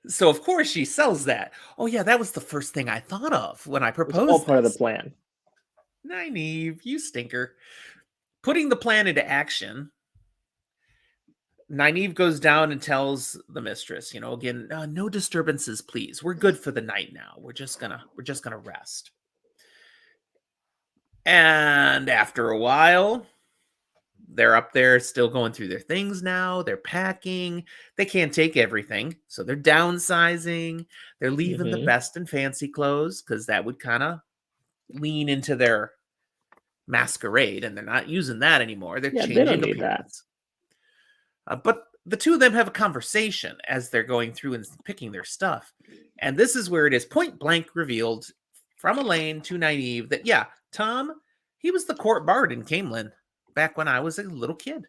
So, of course, she sells that. Oh, yeah, that was the first thing I thought of when I proposed. It was all part of the plan. Nynaeve, you stinker. Putting the plan into action, Nynaeve goes down and tells the mistress, again, no disturbances, please. We're good for the night now. We're just gonna rest. And after a while, they're up there still going through their things now. They're packing. They can't take everything. So they're downsizing. They're leaving the best and fancy clothes because that would kind of lean into their masquerade, and they're not using that anymore. They're changing they don't need appearance. But the two of them have a conversation as they're going through and picking their stuff. And this is where it is point blank revealed from Elayne to Nynaeve that, yeah, Tom, he was the court bard in Camelin back when I was a little kid.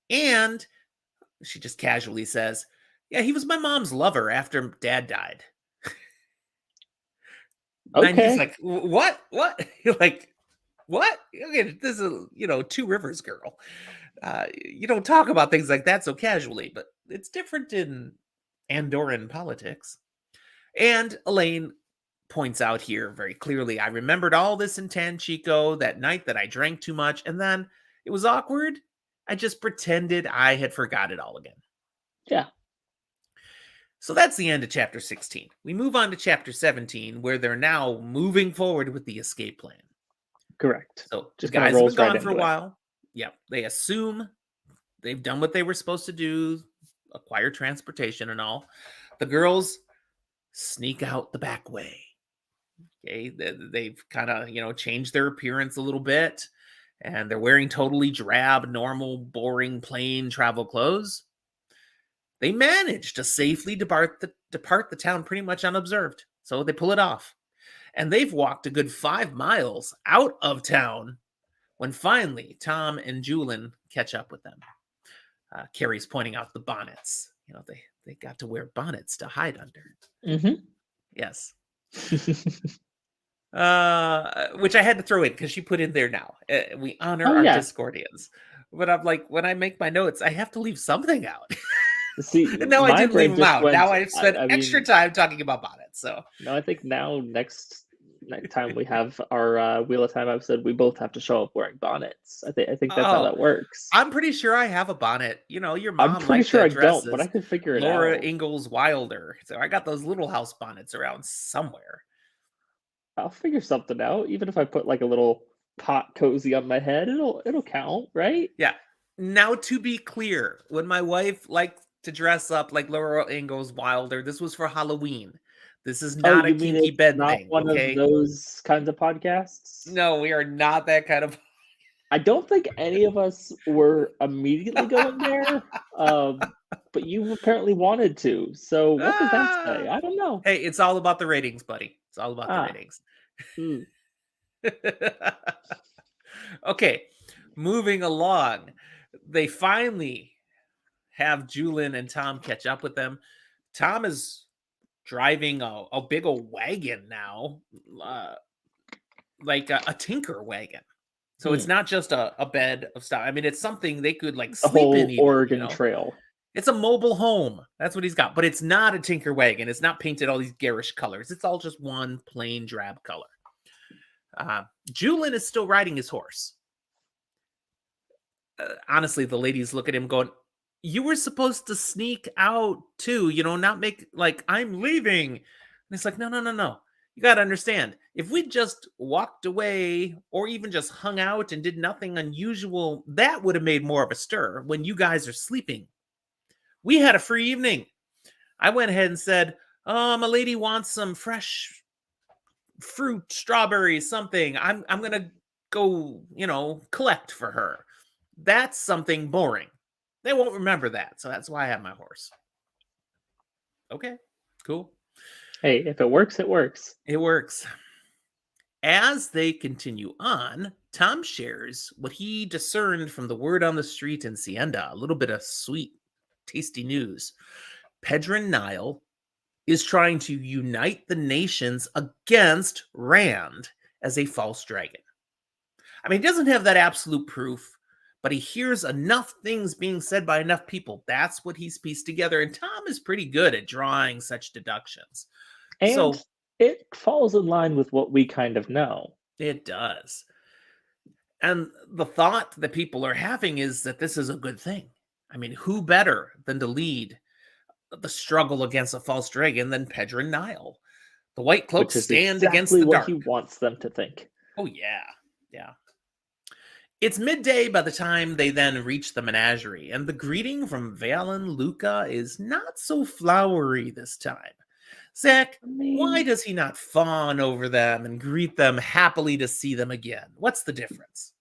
And she just casually says, yeah, he was my mom's lover after Dad died. Okay. And he's like, what? You're like, what? Okay, this is, Two Rivers girl. You don't talk about things like that so casually, but it's different in Andorran politics. And Elayne points out here very clearly, I remembered all this in Tanchico that night that I drank too much, and then it was awkward. I just pretended I had forgot it all again. Yeah. So that's the end of chapter 16. We move on to chapter 17, where they're now moving forward with the escape plan. Correct. So just guys have been gone for a while. Yeah, they assume they've done what they were supposed to do, acquire transportation and all. The girls sneak out the back way. Okay, they've kind of, changed their appearance a little bit, and they're wearing totally drab, normal, boring, plain travel clothes. They manage to safely depart the town pretty much unobserved. So they pull it off. And they've walked a good 5 miles out of town when finally Tom and Julian catch up with them. Carrie's pointing out the bonnets. They got to wear bonnets to hide under. Yes. Which I had to throw in because she put in there now. We honor Oh our yeah. Discordians. But I'm like, when I make my notes, I have to leave something out. See, And now I my didn't leave brain them just out. went. Now I've spent I extra mean, time talking about bonnets. So no, I think now next time we have our Wheel of Time episode, we both have to show up wearing bonnets. I think that's how oh, that works. I'm pretty sure I have a bonnet. You know, your I'm mom pretty liked sure to I dress don't, but I as could figure it Laura out. Ingalls Wilder. So I got those little house bonnets around somewhere. I'll figure something out. Even if I put like a little pot cozy on my head, it'll count, right? Yeah. Now, to be clear, when my wife liked to dress up like Laura Ingalls Wilder, this was for Halloween. This is Oh, not a you mean kinky it's bed not thing, one of okay? those kinds of podcasts? No, we are not that kind of. I don't think any of us were immediately going there, but you apparently wanted to. So what does that say? Ah! I don't know. Hey, it's all about the ratings, buddy. It's all about the Ah, ratings. hmm. Okay, moving along. They finally have Julian and Tom catch up with them. Tom is driving a big old wagon now, uh, like a tinker wagon. So it's Hmm. not just a bed of stuff. I mean, it's something they could like The sleep in, whole even, you Oregon know? Trail. It's a mobile home. That's what he's got. But it's not a tinker wagon. It's not painted all these garish colors. It's all just one plain drab color. Julian is still riding his horse. Honestly, the ladies look at him going, you were supposed to sneak out too, not make like I'm leaving. And it's like, no, no, no, no. You got to understand, if we just walked away or even just hung out and did nothing unusual, that would have made more of a stir when you guys are sleeping. We had a free evening. I went ahead and said, a lady wants some fresh fruit, strawberries, something. I'm going to go, collect for her. That's something boring. They won't remember that. So that's why I have my horse. Okay, cool. Hey, if it works, it works. It works. As they continue on, Tom shares what he discerned from the word on the street in Sienda, a little bit of sweet, tasty news. Pedron Nile is trying to unite the nations against Rand as a false dragon. I mean, he doesn't have that absolute proof, but he hears enough things being said by enough people. That's what he's pieced together. And Tom is pretty good at drawing such deductions. And So it falls in line with what we kind of know. it does. And the thought that people are having is that this is a good thing. I mean, who better than to lead the struggle against a false dragon than Pedron Nile? The White Cloaks Which is stand against exactly the what he dark. wants them to think. Oh, yeah. Yeah. It's midday by the time they then reach the menagerie, and the greeting from Valen Luca is not so flowery this time. Zach, I why mean, does he not fawn over them and greet them happily to see them again? What's the difference?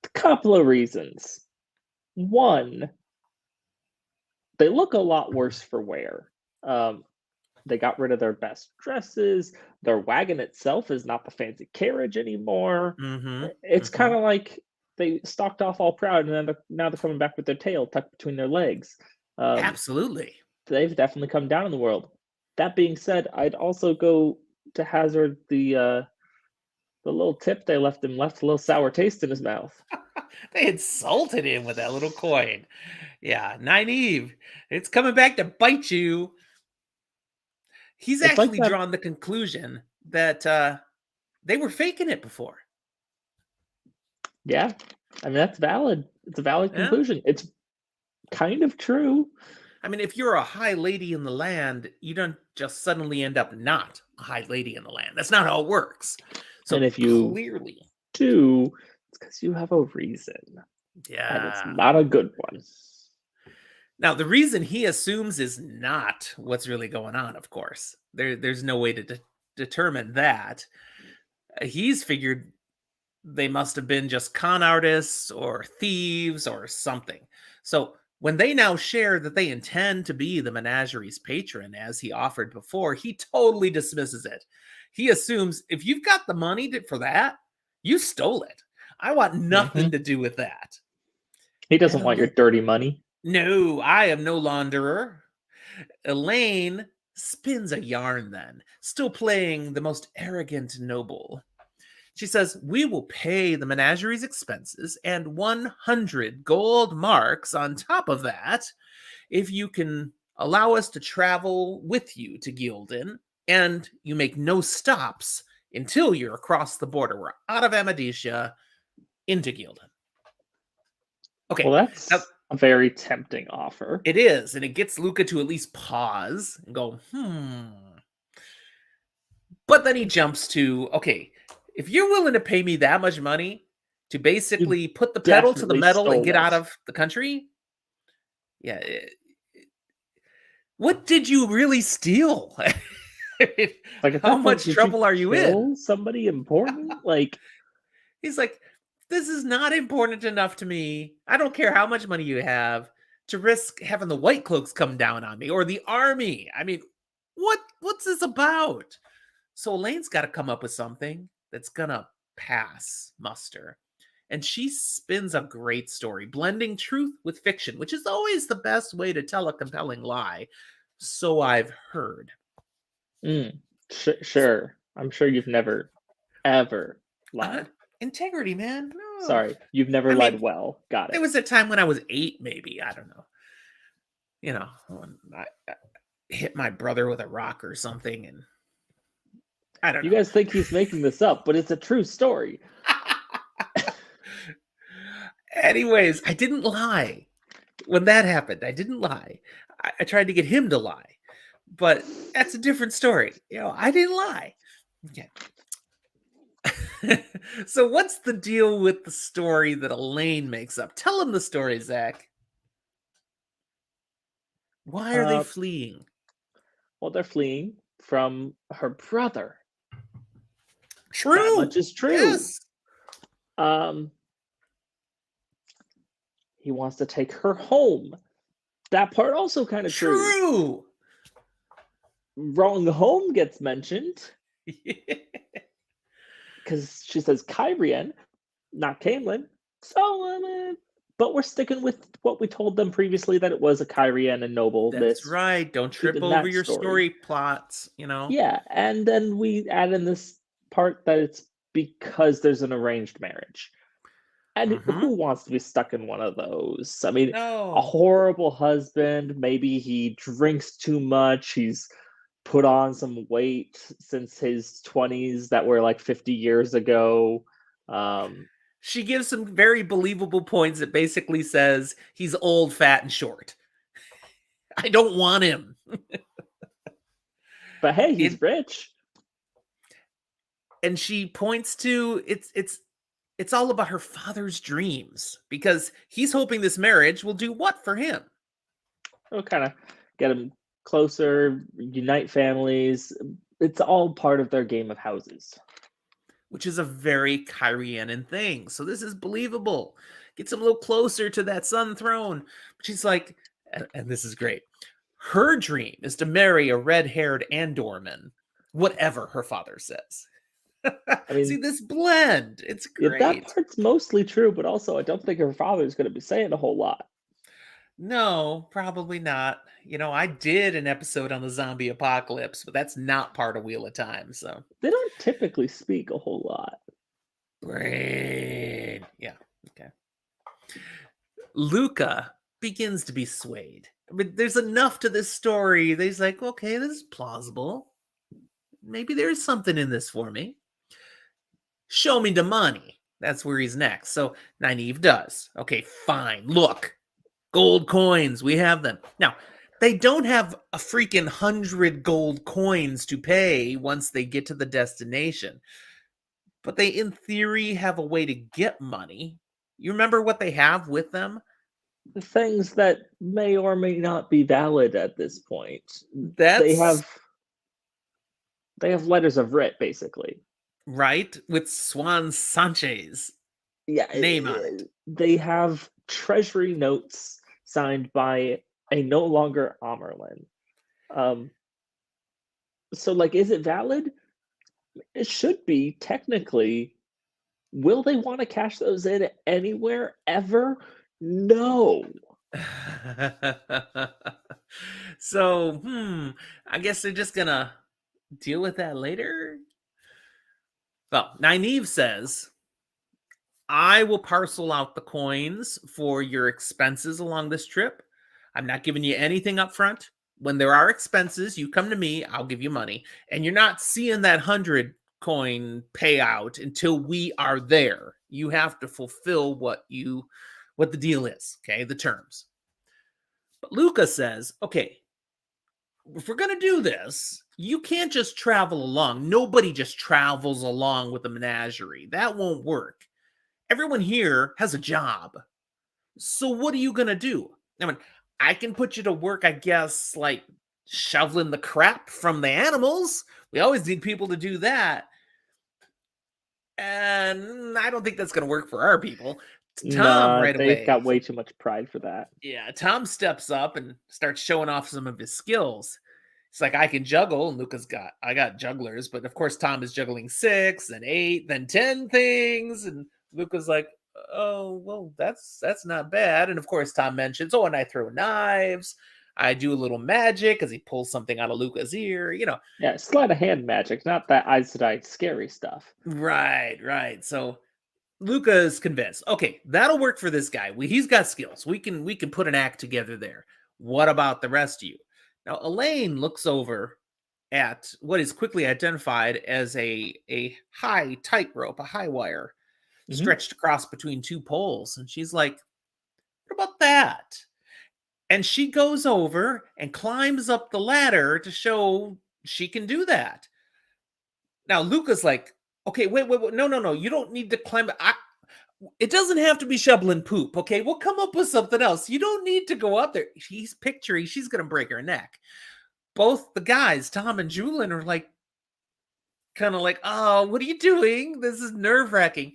a couple of reasons. One, they look a lot worse for wear. They got rid of their best dresses. Their wagon itself is not the fancy carriage anymore. Mm-hmm. It's Mm-hmm. kind of like they stalked off all proud, and then now they're coming back with their tail tucked between their legs. Um, Absolutely. they've definitely come down in the world. That being said, I'd also go to hazard the little tip they left him left a little sour taste in his mouth. They insulted him with that little coin. Yeah, Nynaeve, it's coming back to bite you. He's It's like actually that. drawn the conclusion that they were faking it before. Yeah, I mean that's valid. It's a valid Yeah. conclusion. It's kind of true. I mean, if you're a high lady in the land, you don't just suddenly end up not a high lady in the land. That's not how it works. So And if you clearly, do, it's because you have a reason. And it's yeah. not a good one. Now, the reason he assumes is not what's really going on, of course. There's no way to determine that. He's figured they must have been just con artists or thieves or something. So when they now share that they intend to be the menagerie's patron, as he offered before, he totally dismisses it. He assumes if you've got the money for that, you stole it. I want nothing to do with that. He doesn't want your dirty money. No, I am no launderer. Elayne spins a yarn then, still playing the most arrogant noble. She says, "We will pay the menagerie's expenses and 100 gold marks on top of that if you can allow us to travel with you to Gildan and you make no stops until you're across the border. We're out of Amadesia into Gildan." Okay, Well, now that's a very tempting offer. it is, and it gets Luca to at least pause and go, But then he jumps to, okay, if you're willing to pay me that much money to You basically put the pedal to the definitely metal and stole get out it. of the country, yeah, what did you really steal? I mean, Like, at how that point, much did you trouble are you in? kill somebody important? Like, He's like, this is not important enough to me. I don't care how much money you have to risk having the White Cloaks come down on me or the army. I mean, what's this about? So Elaine's got to come up with something that's gonna pass muster. And she spins a great story, blending truth with fiction, which is always the best way to tell a compelling lie. So I've heard. mm, sure. I'm sure you've never, ever Uh, lied. integrity, man. No. Sorry, you've never I lied mean, well. Got there it. was a time when I was 8, maybe. I don't know. When I hit my brother with a rock or something, and I don't You know. guys think he's making this up, but it's a true story. Anyways, I didn't lie. When that happened, I didn't lie. I tried to get him to lie, but that's a different story. I didn't lie. Okay. So what's the deal with the story that Elayne makes up? Tell him the story, Zach. Why are they Uh, fleeing? well, they're fleeing from her brother. That much True. is true. Yes. Um, he wants to take her home. That part also kind of true. True. Wrong home gets mentioned because she says Kyrian, not Camelin. So, but we're sticking with what we told them previously that it was a Kyrian and Noble. That's This right. Don't trip keeping over that your story. story plots. Yeah, and then we add in this part that it's because there's an arranged marriage. And Mm-hmm. who wants to be stuck in one of those? I mean, a No. horrible husband, maybe he drinks too much, he's put on some weight since his 20s that were like 50 years ago. Um, She gives some very believable points that basically says he's old, fat, and short. I don't want him. but hey, It, he's rich. and she points to it's all about her father's dreams because he's hoping this marriage will do what for him? It'll kind of get them closer, unite families. It's all part of their game of houses. Which is a very Kyrianan thing. So this is believable. Gets him a little closer to that sun throne. But she's like, and this is great. Her dream is to marry a red-haired Andorman, whatever her father says. I See mean, this blend. It's yeah, that great. part's mostly true, but also I don't think her father's going to be saying a whole lot. No, probably not. I did an episode on the zombie apocalypse, but that's not part of Wheel of Time. So They don't typically speak a whole lot. brain. Yeah. Okay. Luca begins to be swayed. But there's enough to this story that he's like, okay, this is plausible. Maybe there's something in this for me. Show me the money. That's where he's next. So Nynaeve does. Okay, fine. Look, gold coins. We have them. Now, they don't have a freaking 100 gold coins to pay once they get to the destination. But they, in theory, have a way to get money. You remember what they have with them? Things that may or may not be valid at this point. They That's have they have letters of writ, basically. right, with Swan Sanchez Yeah, name on it. they have treasury notes signed by a no longer Amerlin. Um, so, like, is it valid? It should be technically. Will they want to cash those in anywhere ever? No. So, I guess they're just gonna deal with that later. Well, Nynaeve says, I will parcel out the coins for your expenses along this trip. I'm not giving you anything up front. When there are expenses, you come to me, I'll give you money. And you're not seeing that 100 coin payout until we are there. You have to fulfill what the deal is, okay? The terms. But Luca says, okay, if we're going to do this, you can't just travel along. Nobody just travels along with a menagerie. That won't work. Everyone here has a job. So what are you going to do? I mean, I can put you to work, I guess, like shoveling the crap from the animals. We always need people to do that. And I don't think that's going to work for our people. Tom Nah, right they've away. got way too much pride for that. Yeah, Tom steps up and starts showing off some of his skills. It's like, I can juggle, and I got jugglers, but of course Tom is juggling 6, then 8, then 10 things, and Luca's like, oh, well, that's not bad. And of course Tom mentions, oh, and I throw knives, I do a little magic as he pulls something out of Luca's ear, Yeah, sleight of hand magic, not that Aes Sedai scary stuff. Right. So Luca is convinced. Okay, that'll work for this guy. He's got skills. We can put an act together there. What about the rest of you? Now, Elayne looks over at what is quickly identified as a high tightrope, a high wire Hmm. stretched across between two poles, and she's like, "What about that?" And she goes over and climbs up the ladder to show she can do that. Now, Luca's like, "Okay, wait, no, you don't need to climb. It doesn't have to be shoveling poop, okay? We'll come up with something else. You don't need to go up there." He's picturing she's going to break her neck. Both the guys, Tom and Julian, are like, kind of like, oh, what are you doing? This is nerve wracking.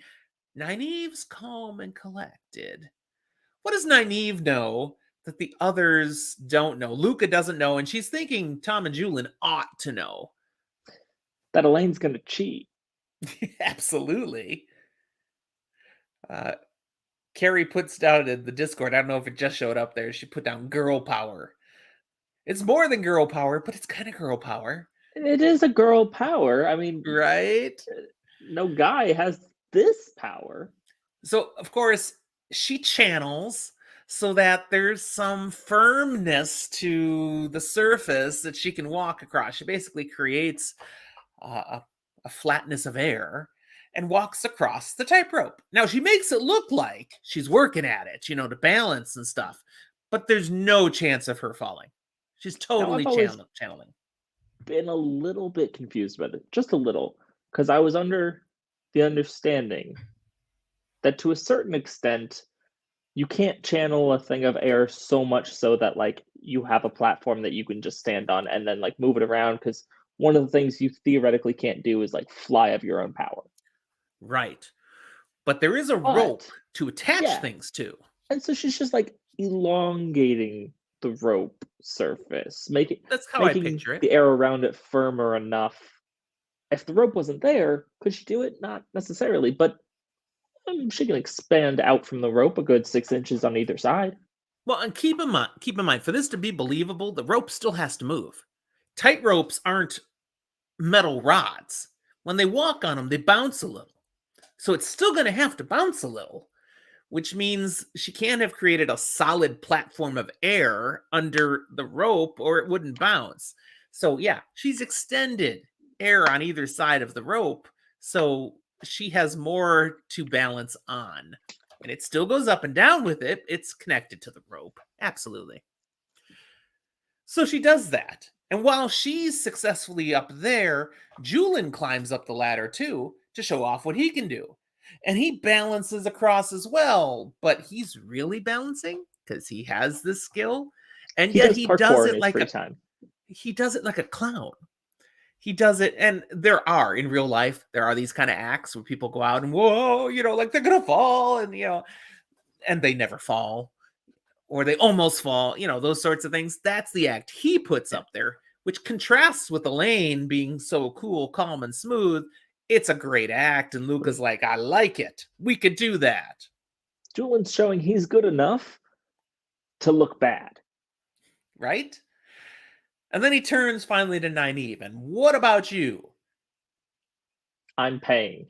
Nynaeve's calm and collected. What does Nynaeve know that the others don't know? Luca doesn't know, and she's thinking Tom and Julian ought to know. That Elaine's gonna cheat. Absolutely. Uh, Carrie puts down in the Discord, I don't know if it just showed up there, she put down girl power. It's more than girl power, but it's kind of girl power, It is a girl power. I mean, right? no guy has this power. So, of course, she channels so that there's some firmness to the surface that she can walk across. She basically creates a flatness of air and walks across the tightrope. Now, she makes it look like she's working at it, to balance and stuff, but there's no chance of her falling. She's Now, totally I've always channeling. been a little bit confused about it, just a little, because I was under the understanding that to a certain extent, you can't channel a thing of air so much so that like you have a platform that you can just stand on and then like move it around. Because one of the things you theoretically can't do is like fly of your own power. Right. But there is a rope But to attach yeah, things to. and so she's just like elongating the rope surface, That's how I making picture it. the air around it firmer enough. If the rope wasn't there, could she do it? Not necessarily, but she can expand out from the rope a good 6 inches on either side. Well, and keep in mind, for this to be believable, the rope still has to move. Tight ropes aren't metal rods. When they walk on them, they bounce a little. So it's still going to have to bounce a little, which means she can't have created a solid platform of air under the rope or it wouldn't bounce. So, yeah, she's extended air on either side of the rope. So she has more to balance on. And it still goes up and down with it. It's connected to the rope. Absolutely. So she does that. And while she's successfully up there, Julian climbs up the ladder too to show off what he can do. And he balances across as well, but he's really balancing because he has this skill. And He yet does parkour in his free time. he does it like a clown. He does it, and in real life, there are these kind of acts where people go out and whoa, like they're gonna fall, and and they never fall or they almost fall, those sorts of things. That's the act he puts Yeah. up there, which contrasts with Elayne being so cool, calm, and smooth. It's a great act, and Luca's like, I like it. We could do that. Julian's showing he's good enough to look bad. right? And then he turns finally to Nynaeve. And what about you? I'm paying.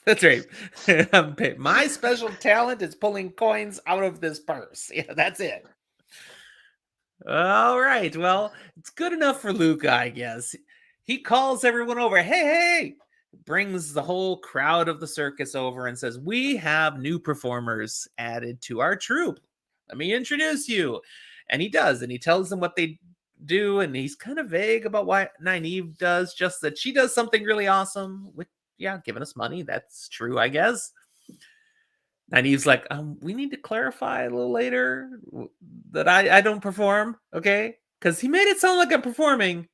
That's right. My special talent is pulling coins out of this purse. Yeah, that's it. All right. Well, it's good enough for Luke, I guess. He calls everyone over. Hey, hey! Brings the whole crowd of the circus over and says, "We have new performers added to our troupe. Let me introduce you." And he does, and he tells them what they do, and he's kind of vague about what Nynaeve does, just that she does something really awesome with, yeah, giving us money. That's true, I guess. Nynaeve's like, we need to clarify a little later that I don't perform, okay? Because he made it sound like I'm performing.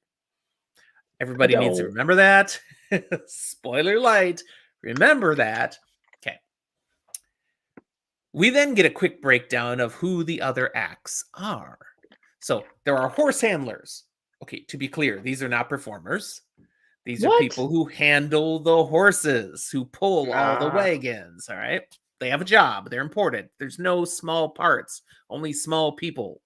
Everybody needs to remember that. Spoiler light. Remember that. Okay. We then get a quick breakdown of who the other acts are. So there are horse handlers. Okay, to be clear, these are not performers. These are people who handle the horses, who pull all the wagons, all right? They have a job. They're important. There's no small parts, only small people.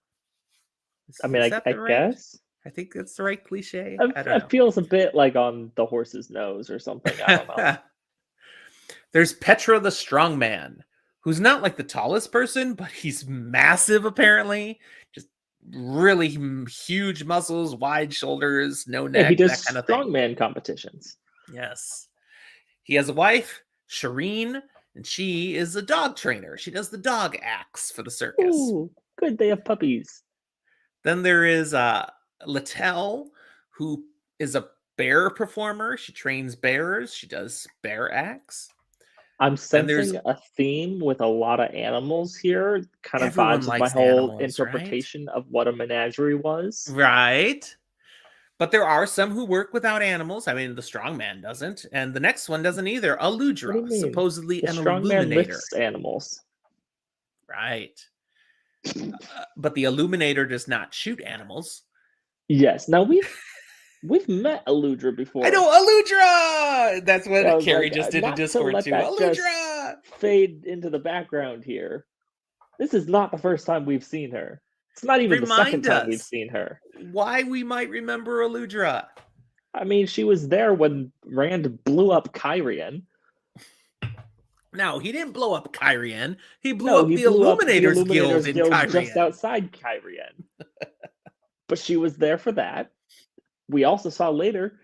I mean, I guess. I think that's the right cliche. I don't know. It feels a bit like on the horse's nose or something. I don't know. There's Petra the strongman, who's not like the tallest person, but he's massive apparently. Just really huge muscles, wide shoulders, no neck, he does that kind of thing. Strongman competitions. Yes. He has a wife, Shireen, and she is a dog trainer. She does the dog acts for the circus. Ooh, good. They have puppies. Then there is Littell, who is a bear performer. She trains bears. She does bear acts. I'm sensing a theme with a lot of animals here. Kind of vibes with my whole interpretation of what a menagerie was. Right. But there are some who work without animals. I mean, the strongman doesn't, and the next one doesn't either. Aludra, supposedly the an strongman illuminator. lifts animals. Right. But the illuminator does not shoot animals. Yes. Now we've met Aludra before. I know, Aludra! That's what Carrie just did in Discord too. Aludra! Fade into the background here. This is not the first time we've seen her. It's not even the second time we've seen her. Why we might remember Aludra. I mean, she was there when Rand blew up Kyrian. No, he didn't blow up Kyrian. He blew up the Illuminators Guild in Kyrian. Just outside Kyrian. But she was there for that. We also saw later,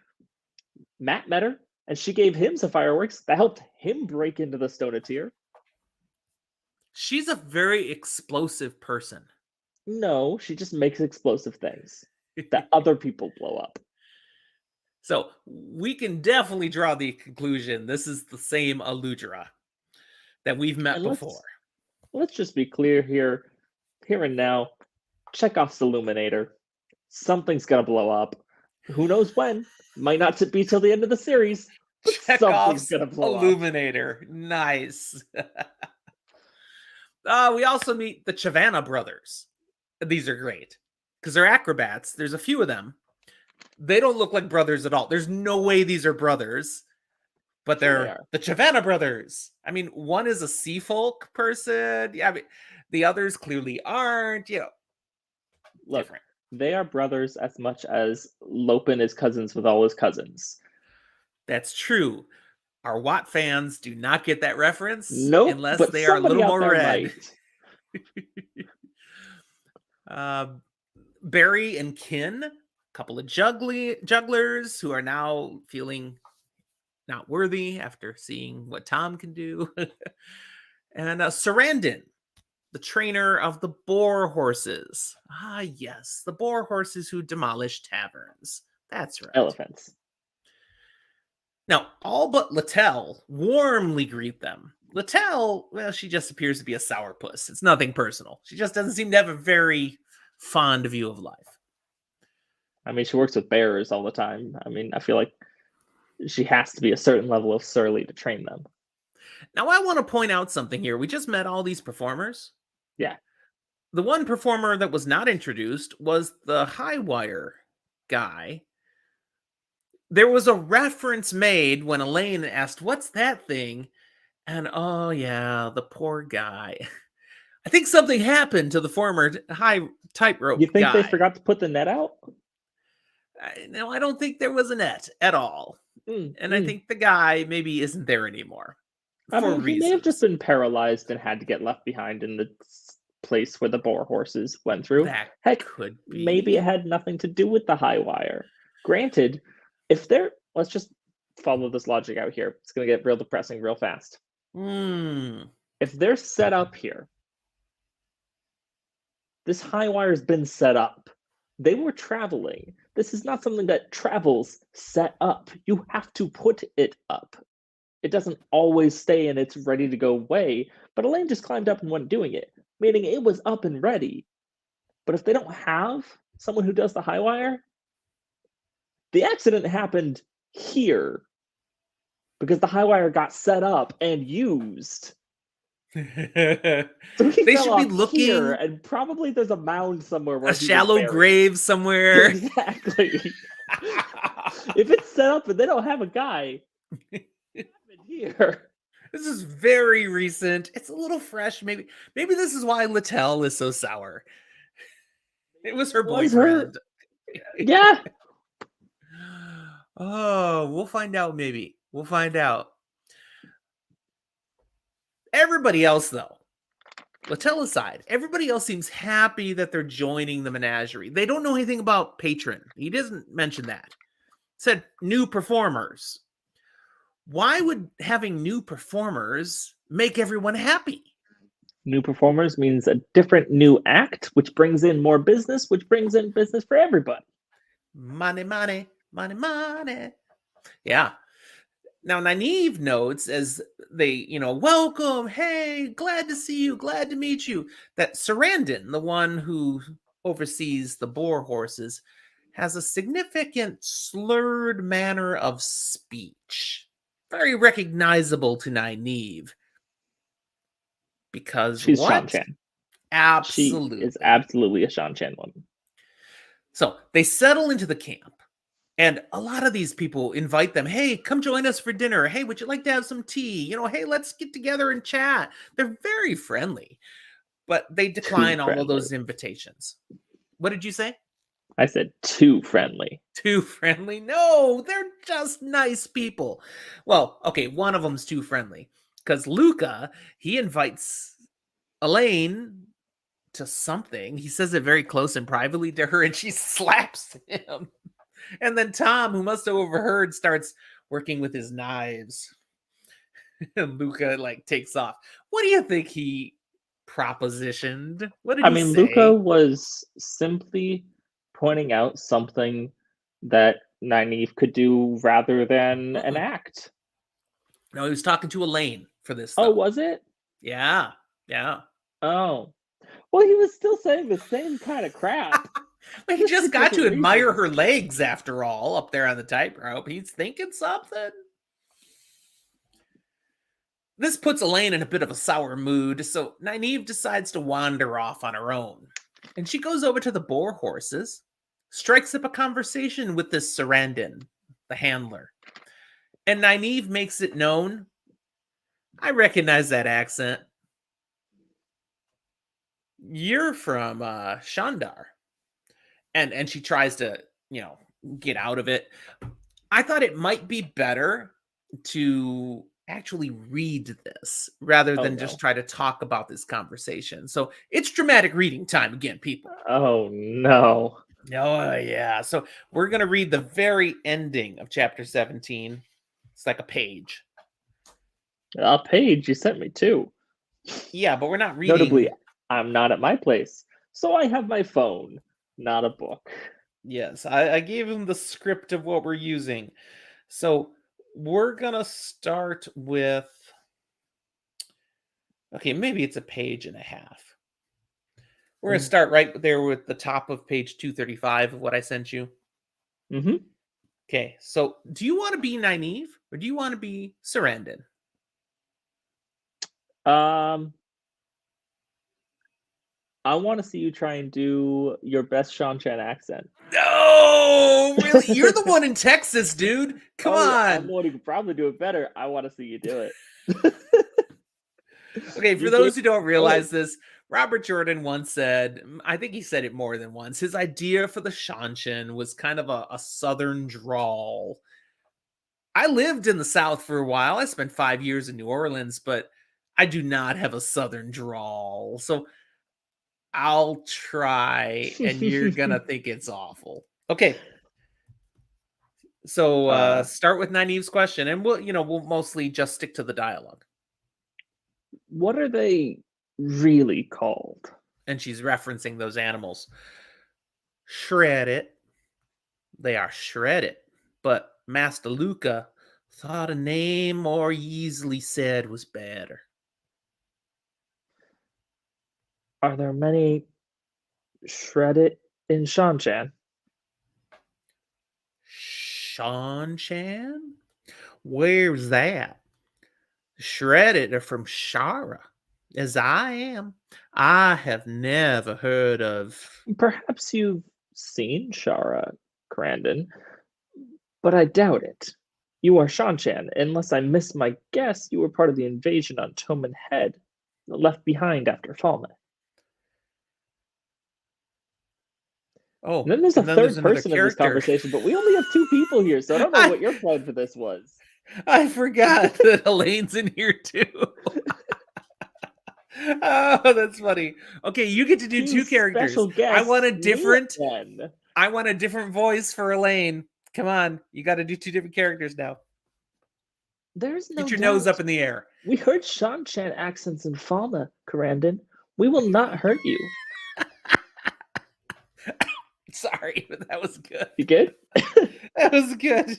Matt met her, and she gave him some fireworks that helped him break into the Stoneteer. She's a very explosive person. No, she just makes explosive things that other people blow up. So we can definitely draw the conclusion this is the same Aludra that we've met before. Let's just be clear here and now. Chekhov's Illuminator. Something's gonna blow up. Who knows when? Might not be till the end of the series. Chekhov's gonna blow Illuminator. Up. Nice. We also meet the Chavanna brothers. These are great because they're acrobats. There's a few of them. They don't look like brothers at all. There's no way these are brothers, but they're the Chavanna brothers. I mean, one is a sea folk person. Yeah, I mean, the others clearly aren't. You know, look, different. They are brothers as much as Lopin is cousins with all his cousins. That's true. Our Watt fans do not get that reference unless they are a little more red. Barry and Kin, a couple of jugglers who are now feeling not worthy after seeing what Tom can do. And Sarandon, the trainer of the boar horses. Ah, yes, the boar horses who demolish taverns. That's right. Elephants. Now, all but Littell warmly greet them. Littell, well, she just appears to be a sourpuss. It's nothing personal. She just doesn't seem to have a very fond view of life. I mean, she works with bearers all the time. I mean, I feel like she has to be a certain level of surly to train them. Now, I want to point out something here. We just met all these performers. Yeah. The one performer that was not introduced was the high wire guy. There was a reference made when Elayne asked, "What's that thing?" And oh yeah, the poor guy. I think something happened to the former high tightrope You think they guy. forgot to put the net out? No, I don't think there was a net at all. And I think the guy maybe isn't there anymore I for mean, he may have just reasons. been paralyzed and had to get left behind in the place where the boar horses went through. That Heck, could maybe it be. had nothing to do with the high wire. Granted, if they're let's just follow this logic out here. It's going to get real depressing real fast. Hmm. If they're set up here, this high wire's been set up. They were traveling. This is not something that travels set up. You have to put it up. It doesn't always stay and it's ready to go away. But Elayne just climbed up and went doing it, meaning it was up and ready. But if they don't have someone who does the high wire, the accident happened here because the high wire got set up and used. So he They fell should be off looking here, and probably there's a mound somewhere where a he was shallow buried. grave somewhere. Exactly. If it's set up and they don't have a guy, what happened here? This is very recent. It's a little fresh. Maybe this is why Littell is so sour. It was her Was her- boyfriend. Yeah. Oh, we'll find out maybe. We'll find out. Everybody else, though, Littell aside, everybody else seems happy that they're joining the menagerie. They don't know anything about patron. He doesn't mention that. Said new performers. Why would having new performers make everyone happy? New performers means a different new act, which brings in more business, which brings in business for everybody. Money, money, money, money. Yeah. Now, Nynaeve notes as they, welcome, hey, glad to see you, glad to meet you, that Sarandon, the one who oversees the boar horses, has a significant slurred manner of speech. Very recognizable to Nynaeve. Because She's what? Shan-Chan. Absolutely. She is absolutely a Shan-Chan woman. So they settle into the camp. And a lot of these people invite them, hey, come join us for dinner. Hey, would you like to have some tea? Hey, let's get together and chat. They're very friendly, but they decline all of those invitations. What did you say? I said too friendly. Too friendly? No, they're just nice people. Well, okay, one of them's too friendly because Luca, he invites Elayne to something. He says it very close and privately to her, and she slaps him. And then Tom, who must have overheard, starts working with his knives. And Luca takes off. What do you think he propositioned? What did he say? Luca was simply pointing out something that Nynaeve could do rather than an act. No, he was talking to Elayne for this. Oh, was it? Yeah. Oh. Well, he was still saying the same kind of crap. But he just got to admire her legs after all, up there on the tightrope. He's thinking something. This puts Elayne in a bit of a sour mood, so Nynaeve decides to wander off on her own. And she goes over to the boar horses, strikes up a conversation with this Sarandon, the handler. And Nynaeve makes it known, I recognize that accent. You're from Shandar. And she tries to, get out of it. I thought it might be better to actually read this rather than just try to talk about this conversation. So it's dramatic reading time again, people. Oh, no. Oh, yeah. So we're going to read the very ending of chapter 17. It's like a page. A page? You sent me two. Yeah, but we're not reading. Notably, I'm not at my place, so I have my phone, not a book. Yes, I gave him the script of what we're using. So we're going to start with... Okay, maybe it's a page and a half. We're going to start right there with the top of page 235 of what I sent you. Mm-hmm. Okay, so do you want to be Nynaeve or do you want to be Sarandon? I want to see you try and do your best Shan-Chan accent. No, really? You're the one in Texas, dude. Come on. I'm the one who could probably do it better. I want to see you do it. Okay, for You those gave who don't it away. realize this, Robert Jordan once said, I think he said it more than once, his idea for the Shanshan was kind of a southern drawl. I lived in the South for a while. I spent 5 years in New Orleans, but I do not have a southern drawl. So I'll try, and you're gonna think it's awful. Okay, so start with Nynaeve's question, and we'll mostly just stick to the dialogue. What are they really called? And she's referencing those animals. Shredded. They are shredded. But Master Luca thought a name more easily said was better. Are there many shredded in Shanchan? Shanchan? Where's that? Shredded are from Shara, as I am. I have never heard of. Perhaps you've seen Shara, Crandon, but I doubt it. You are Shanchan. Unless I missed my guess, you were part of the invasion on Toman Head, left behind after Falmouth. Oh, And then there's a and then there's third another person in this character. conversation, but we only have 2 people here, so I don't know what your plan for this was. I forgot that Elayne's in here too. Oh, that's funny. Okay, you get to do 2 characters. Special guest. I want a different. One. I want a different voice for Elayne. Come on, you got to do 2 different characters now. There's no Get your doubt. nose up in the air. We heard Shanchan accents in Falmouth, Crandon. We will not hurt you. Sorry, but that was good. You good? That was good.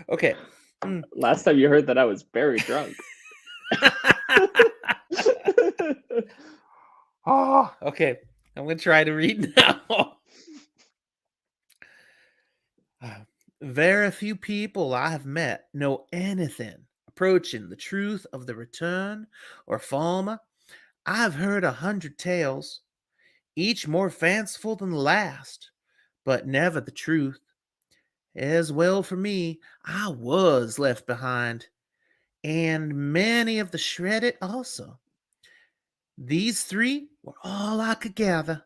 Okay. Last time you heard that, I was very drunk. Oh, okay. I'm going to try to read now. Very few people I have met know anything approaching the truth of the return or Falma. I've heard 100 tales, each more fanciful than the last, but never the truth. As well for me, I was left behind, and many of the shredded also. These 3 were all I could gather.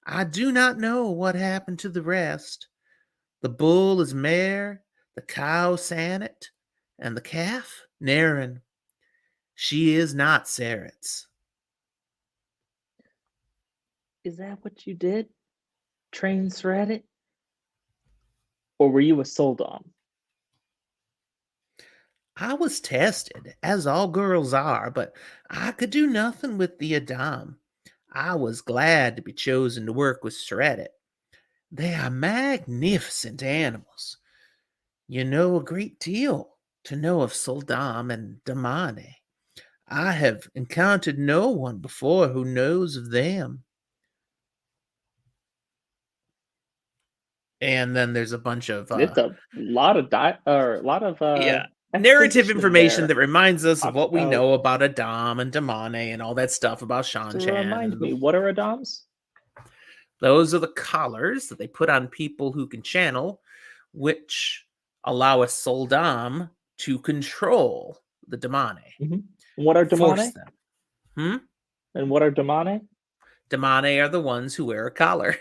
I do not know what happened to the rest. The bull is mare, the cow Sanet, and the calf Naren. She is not Saret's. Is that what you did? Train Sreddit? Or were you a Soldom? I was tested, as all girls are, but I could do nothing with the Adam. I was glad to be chosen to work with Shredded. They are magnificent animals. You know a great deal to know of Soldam and Damane. I have encountered no one before who knows of them. And then there's a bunch of It's a lot of narrative exposition information there. that reminds us of what we About- know about Adam and Damane and all that stuff about So Shanchan. remind me, what are Adams? Those are the collars that they put on people who can channel, which allow a Soldam to control the Damane. What are Force Damane? them. And what are Damane? Damane are the ones who wear a collar,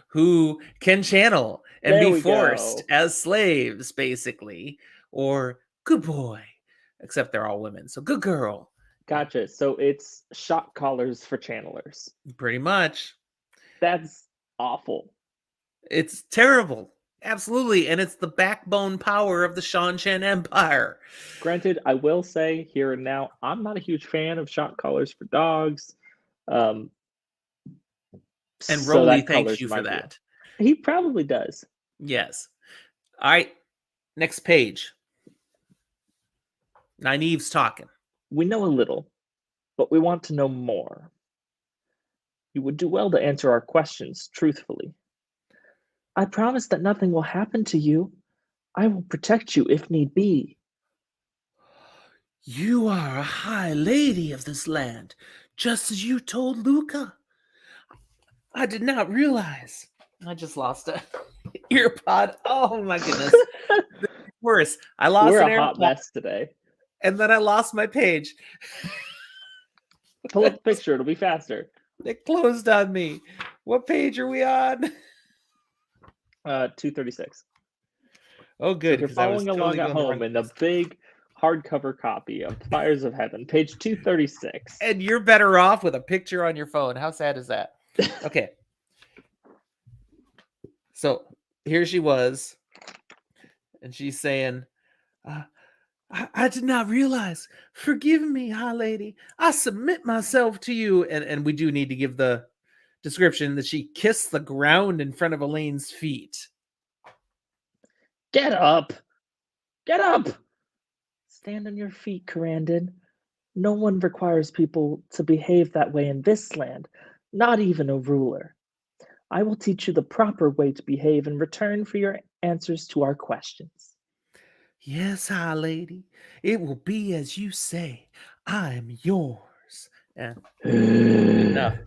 who can channel and There be we forced go. as slaves, basically, or good boy, except they're all women, so good girl. Gotcha. So it's shock collars for channelers. Pretty much. That's awful. It's terrible. Absolutely. And it's the backbone power of the Shanchan Empire. Granted, I will say here and now, I'm not a huge fan of shock collars for dogs. And so Rolly that thanks colors you my for view. that. He probably does. Yes. All right. Next page. Nynaeve's talking. We know a little, but we want to know more. You would do well to answer our questions truthfully. I promise that nothing will happen to you. I will protect you if need be. You are a high lady of this land, just as you told Luca. I did not realize. I just lost a ear pod. Oh my goodness. The worse. I lost We're an a hot AirPod, mess today. and then I lost my page. Pull up the picture; it'll be faster. It closed on me. What page are we on? 236. Oh, So good, if you're because I was following along totally at going the home wrong in the place. big hardcover copy of Fires of Heaven, page 236. And you're better off with a picture on your phone. How sad is that? Okay. So here she was, and she's saying, uh, I did not realize. Forgive me, high lady. I submit myself to you. And we do need to give the description that she kissed the ground in front of Elayne's feet. Get up! Get up! Stand on your feet, Corandon. No one requires people to behave that way in this land, not even a ruler. I will teach you the proper way to behave in return for your answers to our questions. Yes, high lady. It will be as you say. I am yours. Yeah, good enough.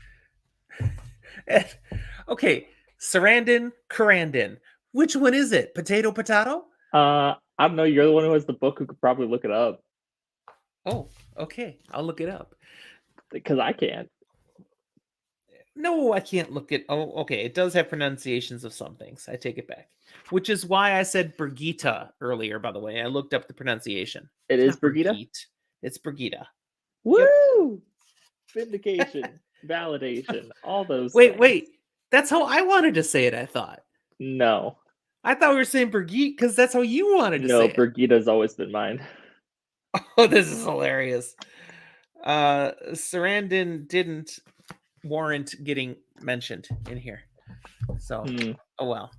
Okay, Sarandon, Corandon. Which one is it? Potato, potato? I don't know. You're the one who has the book who could probably look it up Oh, okay. I'll look it up. because I can't. No, I can't look at. Oh, okay. It does have pronunciations of some things. I take it back. Which is why I said Brigitte earlier, by the way. I looked up the pronunciation. It It's is not Brigitte. Brigitte. It's Brigitte. Yep. Woo! Vindication, validation, all those Wait, things. wait. That's how I wanted to say it, I thought. No, I thought we were saying Brigitte because that's how you wanted to no, say it. Brigitte's always been mine. Oh, this is hilarious. Sarandon didn't warrant getting mentioned in here. So, oh well.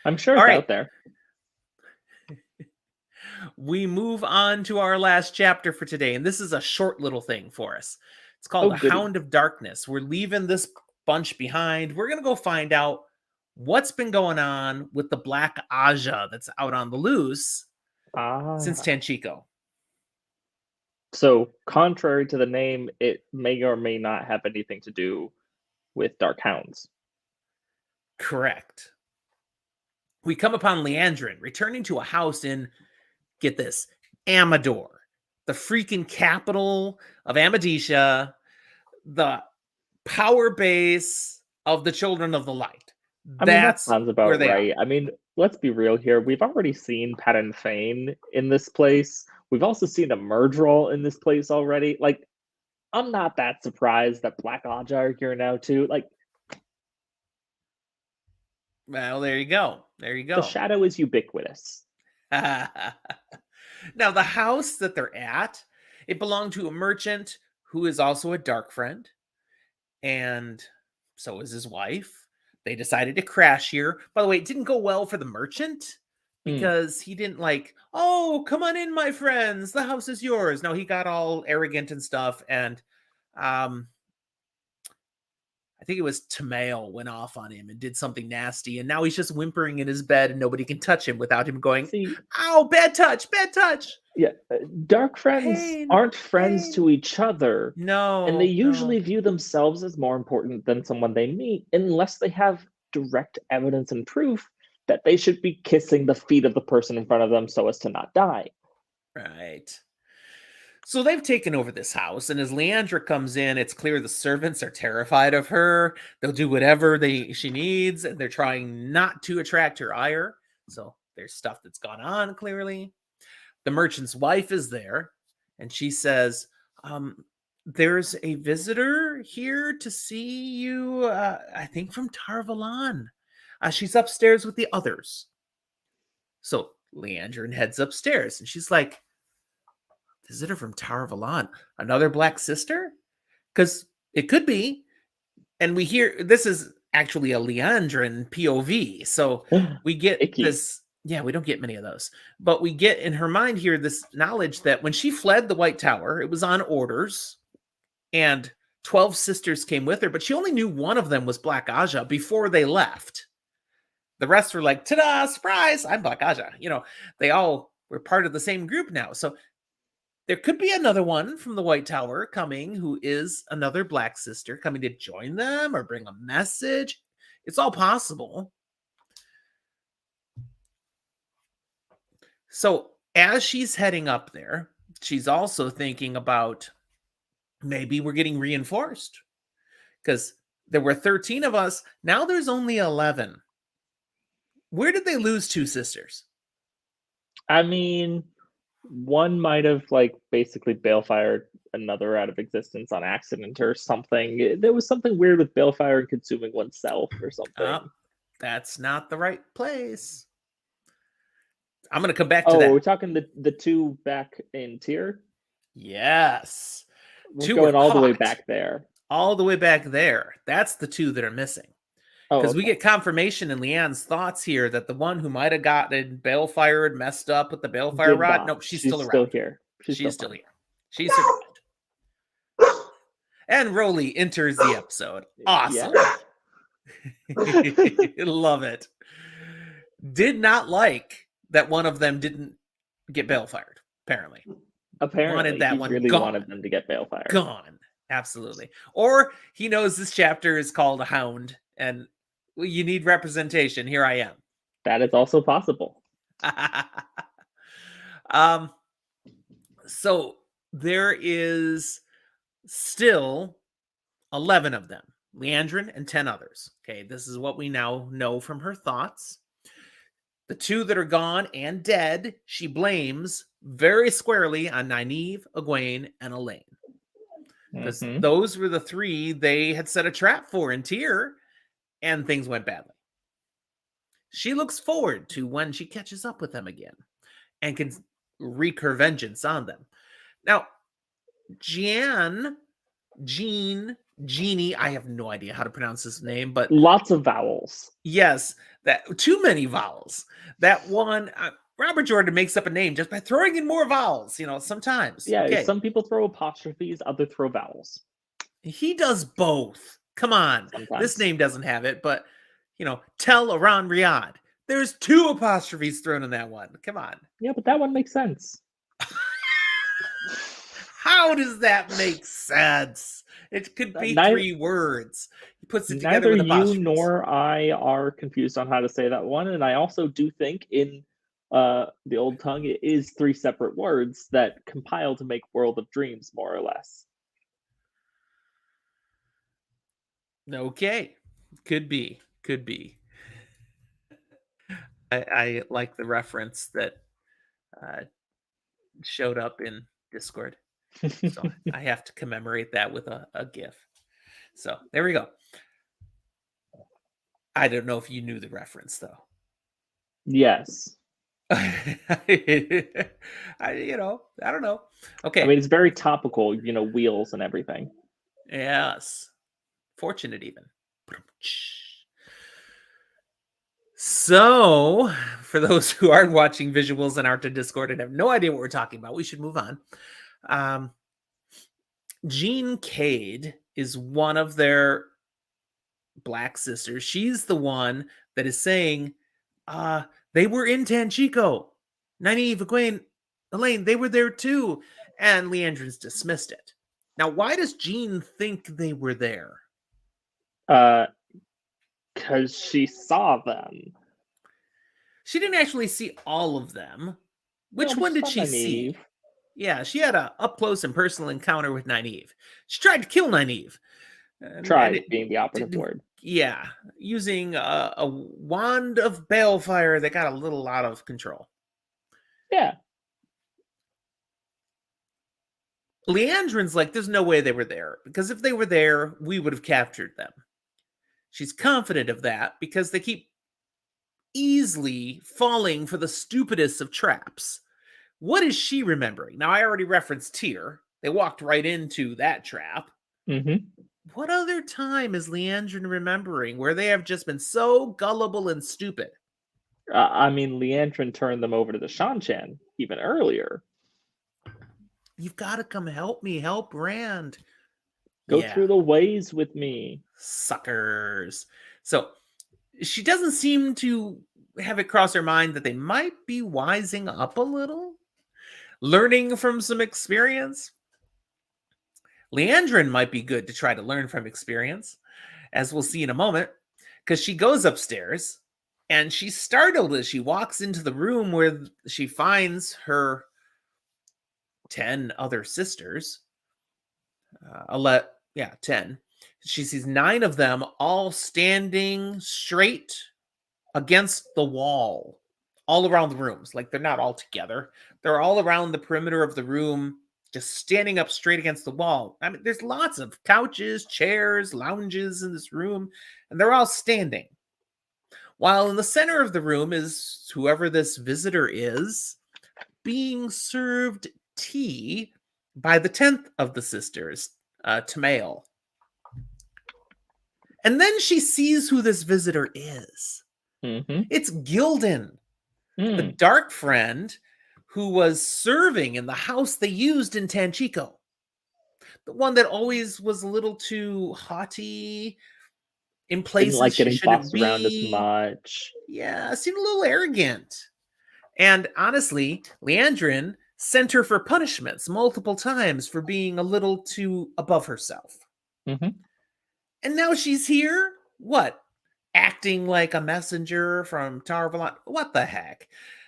I'm sure All it's right. out there. We move on to our last chapter for today, and this is a short little thing for us. It's called The goody. Hound of Darkness. We're leaving this bunch behind. We're going to go find out what's been going on with the Black Ajah that's out on the loose since Tanchico. So, contrary to the name, it may or may not have anything to do with Dark Hounds. Correct. We come upon Leandrin returning to a house in, get this, Amador, the freaking capital of Amadisha, the power base of the Children of the Light. That That's sounds where about they right. are. Let's be real here. We've already seen Pat and Fane in this place. We've also seen a Murdrol in this place already. Like, I'm not that surprised that Black Ajah are here now too. Like, Well, there you go. There you the go. shadow is ubiquitous. Now, the house that they're at, it belonged to a merchant who is also a dark friend, and so is his wife. They decided to crash here. By the way, it didn't go well for the merchant because he didn't like, oh, come on in, my friends. The house is yours. No, he got all arrogant and stuff, and I think it was Tamael went off on him and did something nasty, and now he's just whimpering in his bed and nobody can touch him without him going, ow, bad touch, bad touch. Yeah, dark friends Pain, aren't friends pain. to each other. No. And they usually view themselves as more important than someone they meet unless they have direct evidence and proof that they should be kissing the feet of the person in front of them so as to not die. Right. So they've taken over this house, and as Leandra comes in, it's clear the servants are terrified of her. They'll do whatever she needs, and they're trying not to attract her ire. So there's stuff that's gone on, clearly. The merchant's wife is there, and she says, there's a visitor here to see you, I think from Tarvalan. She's upstairs with the others. So Leandrin heads upstairs, and she's like, visitor from Tarvalan, another black sister? Because it could be. And we hear, this is actually a Leandrin POV. So we get this, yeah, we don't get many of those. But we get in her mind here this knowledge that when she fled the White Tower, it was on orders, and 12 sisters came with her, but she only knew one of them was Black Ajah before they left. The rest were like, ta-da, surprise, I'm Black Ajah. You know, they all were part of the same group now. So there could be another one from the White Tower coming who is another black sister coming to join them or bring a message. It's all possible. So as she's heading up there, she's also thinking about maybe we're getting reinforced because there were 13 of us. Now there's only 11. Where did they lose two sisters? I mean, one might have like basically balefired another out of existence on accident or something. There was something weird with balefire and consuming oneself or something. That's not the right place. I'm going to come back to Oh, that. we're talking the two back in tier? Yes. We're Two going were all the way caught. back there. All the way back there. That's the two that are missing. Oh, Because we okay. get confirmation in Leanne's thoughts here that the one who might have gotten balefired, messed up with the balefire Did rod, not. nope, she's She's still still around. here. She's still fine. here. She survived. And Roly enters the episode. Awesome. Love it. Did not like that one of them didn't get balefired, apparently. Apparently, Wanted that he one really gone. wanted them to get balefire. Gone. Absolutely. Or he knows this chapter is called a hound and you need representation. Here I am. That is also possible. So there is still 11 of them, Leandrin and 10 others. Okay, this is what we now know from her thoughts. The two that are gone and dead, she blames very squarely on Nynaeve, Egwene, and Elayne. Because those were the three they had set a trap for in Tyr, and things went badly. She looks forward to when she catches up with them again and can wreak her vengeance on them. Now, Jeannie, I have no idea how to pronounce this name, but lots of vowels. Yes, that too many vowels. That one, Robert Jordan makes up a name just by throwing in more vowels, sometimes. Yeah, okay. Some people throw apostrophes, others throw vowels. He does both. Come on. Sometimes. This name doesn't have it, but, Tel Aran Riyadh. There's 2 apostrophes thrown in that one. Come on. Yeah, but that one makes sense. How does that make sense? It could be 3 words. He puts it together with apostrophes. Neither you nor I are confused on how to say that one, and I also do think in the old tongue it is 3 separate words that compile to make World of Dreams, more or less. Okay. Could be. I like the reference that showed up in Discord. So I have to commemorate that with a GIF. So there we go. I don't know if you knew the reference, though. Yes. I don't know. Okay. I mean, it's very topical, wheels and everything. Yes. Fortunate even. So, for those who aren't watching visuals and aren't in Discord and have no idea what we're talking about, we should move on. Jean Cade is one of their black sisters. She's the one that is saying, they were in Tanchico. Nynaeve, Egwene, Elayne, they were there too. And Leandrin's dismissed it. Now, why does Jean think they were there? Because she saw them. She didn't actually see all of them. Which one did she see? Yeah, she had a up-close and personal encounter with Nynaeve. She tried to kill Nynaeve. Being the operative word. Yeah, using a wand of balefire that got a little out of control. Yeah. Leandrin's like, there's no way they were there. Because if they were there, we would have captured them. She's confident of that because they keep easily falling for the stupidest of traps. What is she remembering? Now, I already referenced Tyr. They walked right into that trap. Mm-hmm. What other time is Leandrin remembering where they have just been so gullible and stupid? I mean, Leandrin turned them over to the Shanchan even earlier. You've got to come help me. Help Rand. Go through the ways with me. Suckers. So she doesn't seem to have it cross her mind that they might be wising up a little, learning from some experience. Leandrin might be good to try to learn from experience, as we'll see in a moment, because she goes upstairs And she's startled as she walks into the room where she finds her 10 other sisters. 10. She sees 9 of them all standing straight against the wall, all around the rooms. Like they're not all together. They're all around the perimeter of the room, just standing up straight against the wall. I mean, there's lots of couches, chairs, lounges in this room, and they're all standing. While in the center of the room is whoever this visitor is, being served tea by the 10th of the sisters, Tamael. And then she sees who this visitor is. Mm-hmm. It's Gildan, the Mm. dark friend who was serving in the house they used in Tanchico. The one that always was a little too haughty in Didn't places like she getting shouldn't bossed around as be. much. Yeah, seemed a little arrogant. And honestly, Leandrin sent her for punishments multiple times for being a little too above herself. Mm-hmm. And now she's here? What? Acting like a messenger from Tarvalon? What the heck?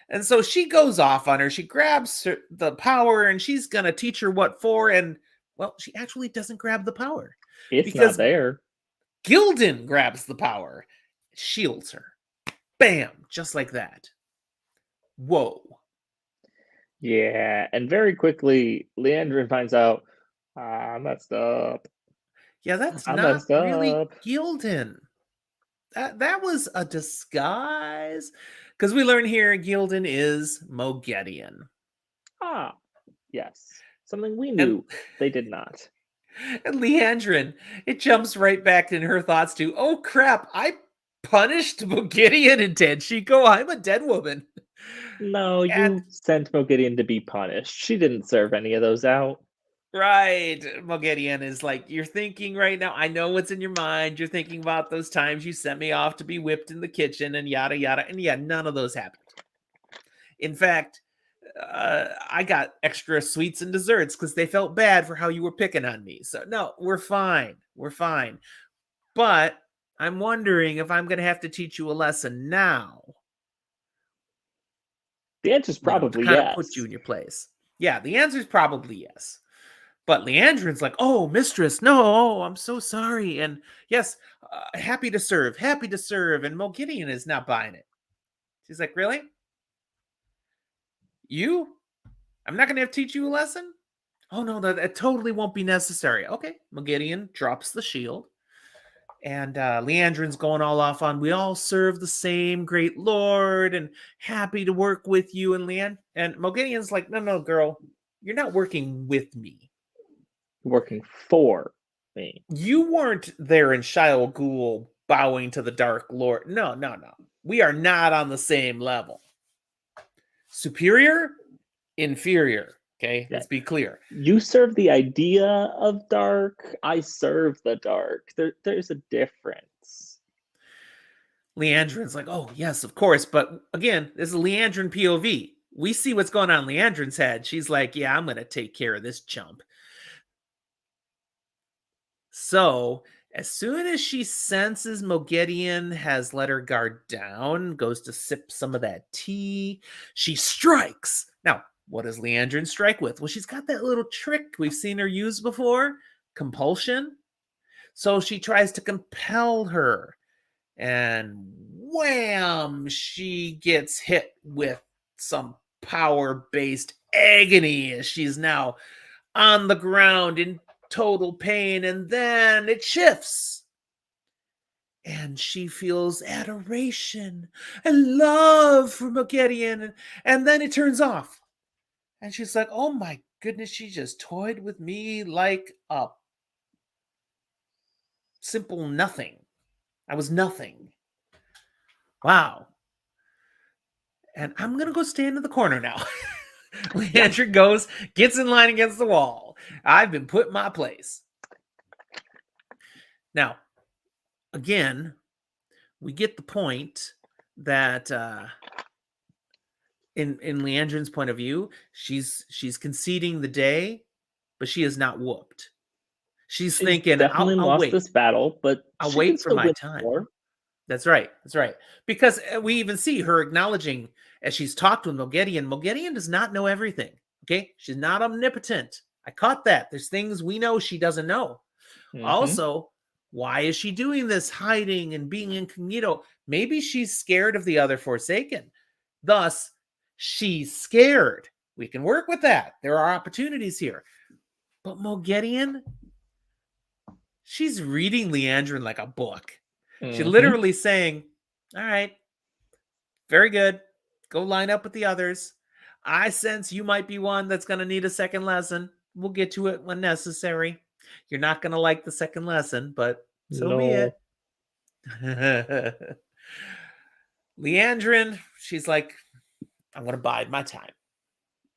And so she goes off on her. She grabs the power and she's going to teach her what for. And, well, she actually doesn't grab the power. It's not Because there. Gildan grabs the power, shields her. Bam! Just like that. Whoa. Yeah, and very quickly, Leandrin finds out, I messed up. Yeah, that's I not messed really up. Gildan. That was a disguise. Because we learn here Gildan is Mogedian. Ah, yes. Something we And, knew they did not. and Leandrin, it jumps right back in her thoughts to, oh crap, I punished Mogedian and Tanchico. I'm a dead woman. No, And you sent Mogideon to be punished. She didn't serve any of those out. right, Mogedian is like, you're thinking right now, I know what's in your mind. You're thinking about those times you sent me off to be whipped in the kitchen and yada yada. And yeah, none of those happened. In fact, I got extra sweets and desserts because they felt bad for how you were picking on me. So no, we're fine. We're fine. But I'm wondering if I'm going to have to teach you a lesson now, The answer's to probably kind of put you yes. in your place. Yeah, the answer is probably yes. But Leandrin's like, oh, mistress, no, I'm so sorry. And yes, happy to serve, happy to serve. And Mogedian is not buying it. She's like, really? You? I'm not going to have to teach you a lesson? Oh, no, that totally won't be necessary. Okay, Mogedian drops the shield. And Leandrin's going all off on, we all serve the same great lord and happy to work with you. And Mogedian's like, no, girl, you're not working with me. Working for me. You weren't there in Shile Ghul bowing to the Dark Lord. No. We are not on the same level. Superior, inferior. Okay, Yeah. let's be clear. You serve the idea of dark. I serve the dark. There's a difference. Leandrin's like, oh, yes, of course. But again, this is Leandrin POV. We see what's going on in Leandrin's head. She's like, yeah, I'm going to take care of this chump. So as soon as she senses Mogedian has let her guard down, goes to sip some of that tea, she strikes. Now, what does Leandrin strike with? Well, she's got that little trick we've seen her use before, compulsion. So she tries to compel her, and wham, she gets hit with some power-based agony as she's now on the ground in total pain, and then it shifts. And she feels adoration and love for Mogedian, and then it turns off. And she's like, oh my goodness, she just toyed with me like a simple nothing. I was nothing. Wow. And I'm going to go stand in the corner now. Leandrin goes, gets in line against the wall. I've been put in my place. Now, again, we get the point that in Leandrin's point of view, she's conceding the day, but she is not whooped. She's thinking, definitely I'll lost wait. this battle, but I'll she can wait for still my win time. more. That's right. That's right. Because we even see her acknowledging as she's talked with Moghedien. Moghedien does not know everything. Okay. She's not omnipotent. I caught that. There's things we know she doesn't know. Hmm. Also, why is she doing this hiding and being incognito? Maybe she's scared of the other Forsaken. Thus, she's scared. We can work with that. There are opportunities here. But Moghedien, she's reading Leandrin like a book. She Hmm. literally saying, all right, very good. Go line up with the others. I sense you might be one that's going to need a second lesson. We'll get to it when necessary. You're not going to like the second lesson, but so be it. No. Leandrin, she's like, I'm going to bide my time.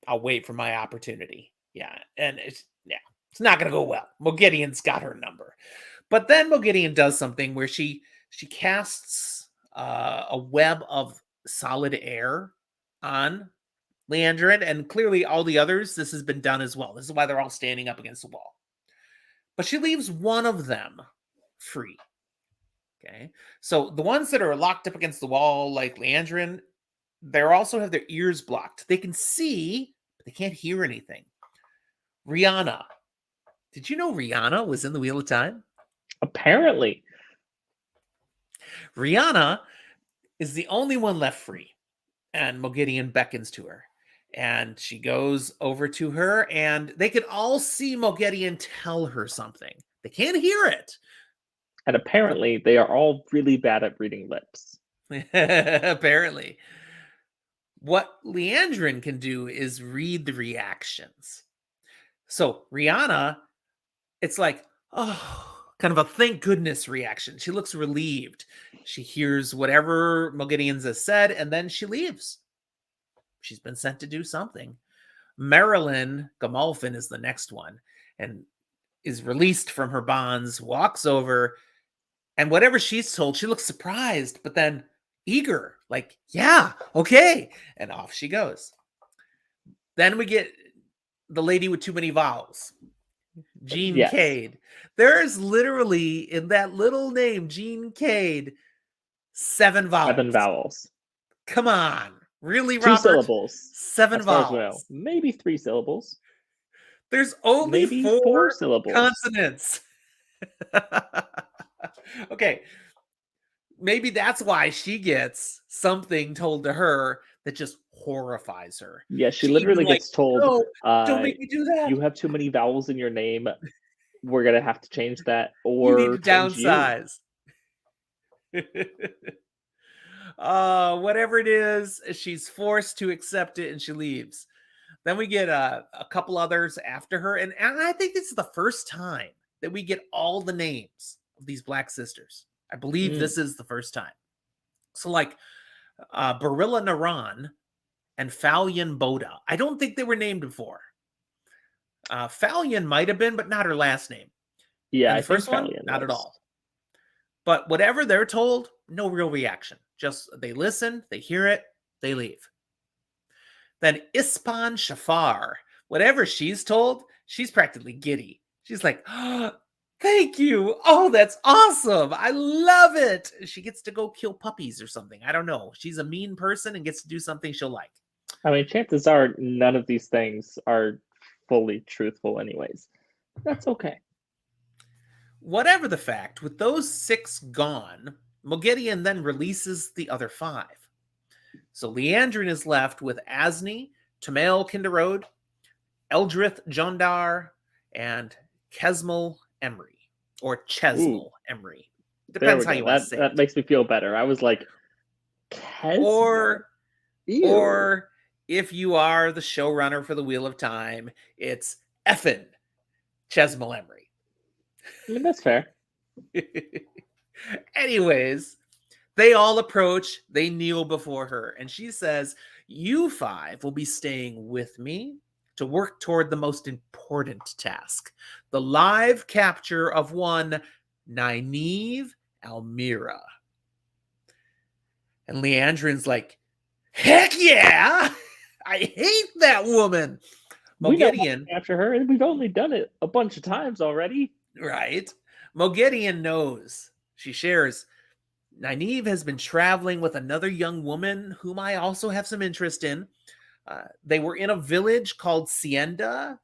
I'll wait for my opportunity. Yeah. And it's not going to go well. Moghedien's got her number. But then Moghedien does something where she casts a web of solid air on Leandrin, and clearly all the others, this has been done as well. This is why they're all standing up against the wall. But she leaves one of them free. Okay. So the ones that are locked up against the wall, like Leandrin, they also have their ears blocked. They can see, but they can't hear anything. Rihanna. Did you know Rihanna was in the Wheel of Time? Apparently. Rihanna is the only one left free. And Moghedien beckons to her. And she goes over to her, and they can all see Moghedien tell her something. They can't hear it. And apparently, they are all really bad at reading lips. Apparently. What Leandrin can do is read the reactions. So Rihanna, it's like, oh, kind of a thank goodness reaction. She looks relieved. She hears whatever Moghedien has said, and then she leaves. She's been sent to do something. Marilyn Gamalfin is the next one and is released from her bonds, walks over, and whatever she's told, she looks surprised, but then eager, like, yeah, okay. And off she goes. Then we get the lady with too many vowels, Jean Yes. Cade. There's literally, in that little name, Jean Cade, 7 vowels. 7 vowels. Come on. Really, 2 Robert? syllables. 7 as far as we know. vowels. Maybe 3 syllables. There's only Maybe 4 4 syllables. consonants. Okay. Maybe that's why she gets something told to her that just horrifies her. Yeah, she She literally even like, gets told, no, don't make me do that. you have too many vowels in your name. We're going to have to change that You need or to change you. downsize. Whatever it is, she's forced to accept it and she leaves. Then we get a couple others after her. And I think this is the first time that we get all the names of these Black sisters. I believe this is the first time. So like Barilla Naran and Fallion Boda. I don't think they were named before. Fallion might have been, but not her last name. Yeah, And I the first one, Fallion not at was. all. But whatever they're told, no real reaction. Just they listen, they hear it, they leave. Then Ispan Shafar, whatever she's told, she's practically giddy. She's like, oh, thank you. Oh, that's awesome. I love it. She gets to go kill puppies or something. I don't know. She's a mean person and gets to do something she'll like. I mean, chances are none of these things are fully truthful anyways. That's okay. Whatever the fact, with those 6 gone, Moghedien then releases the other 5. So Leandrin is left with Asni, Tamael Kinderode, Eldrith Jondar, and Kesmel Emery. Or Chesmel Emery. Depends how you want to say that it. makes me feel better. I was like, Or if you are the showrunner for the Wheel of Time, it's effin' Chesmel Emery. I mean, that's fair. Anyways, they all approach, they kneel before her, and she says, you 5 will be staying with me to work toward the most important task, the live capture of one Nynaeve Almira. And Leandrin's like, heck yeah! I hate that woman. We know how Moghedien, to capture her, and we've only done it a bunch of times already. right? Moghedien knows. She shares, Nynaeve has been traveling with another young woman whom I also have some interest in. They were in a village called Sienda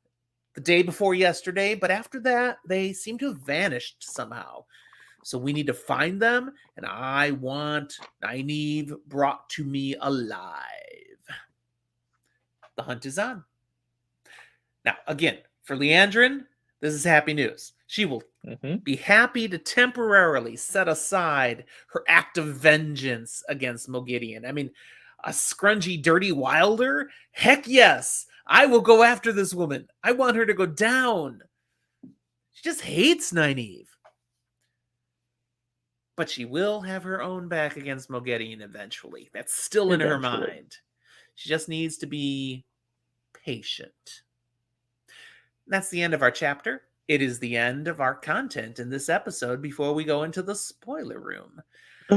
the day before yesterday, but after that, they seem to have vanished somehow. So we need to find them, and I want Nynaeve brought to me alive. The hunt is on. Now, again, for Leandrin, this is happy news. She will be happy to temporarily set aside her act of vengeance against Mogideon. I mean, a scrungy, dirty wilder? Heck yes! I will go after this woman. I want her to go down. She just hates Nynaeve. But she will have her own back against Mogideon eventually. That's still in her mind. She just needs to be patient. That's the end of our chapter. It is the end of our content in this episode before we go into the spoiler room.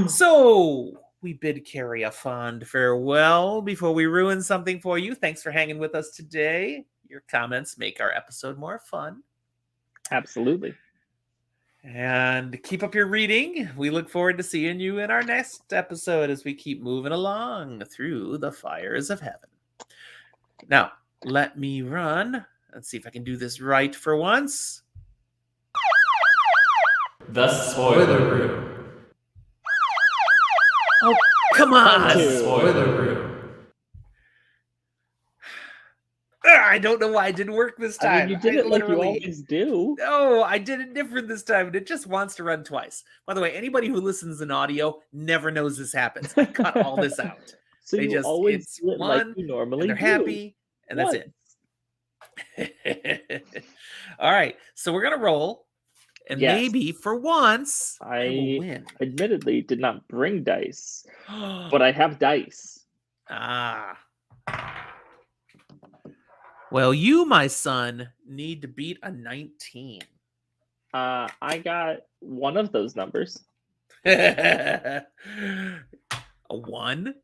So we bid Carrie a fond farewell before we ruin something for you. Thanks for hanging with us today. Your comments make our episode more fun. Absolutely. And keep up your reading. We look forward to seeing you in our next episode as we keep moving along through the fires of heaven. Now, let me run. Let's see if I can do this right for once. The spoiler room. Oh, come on! Spoiler room. I don't know why it didn't work this time. I mean, you did it like you always do. No, I did it different this time, and it just wants to run twice. By the way, anybody who listens in audio never knows this happens. I cut all this out. So they just always it's do it one, like you normally and they're do. happy, and that's it. All right, so we're gonna roll, and maybe for once I will win. Admittedly did not bring dice, but I have dice. Well, you, my son, need to beat a 19. I got one of those numbers. A 1?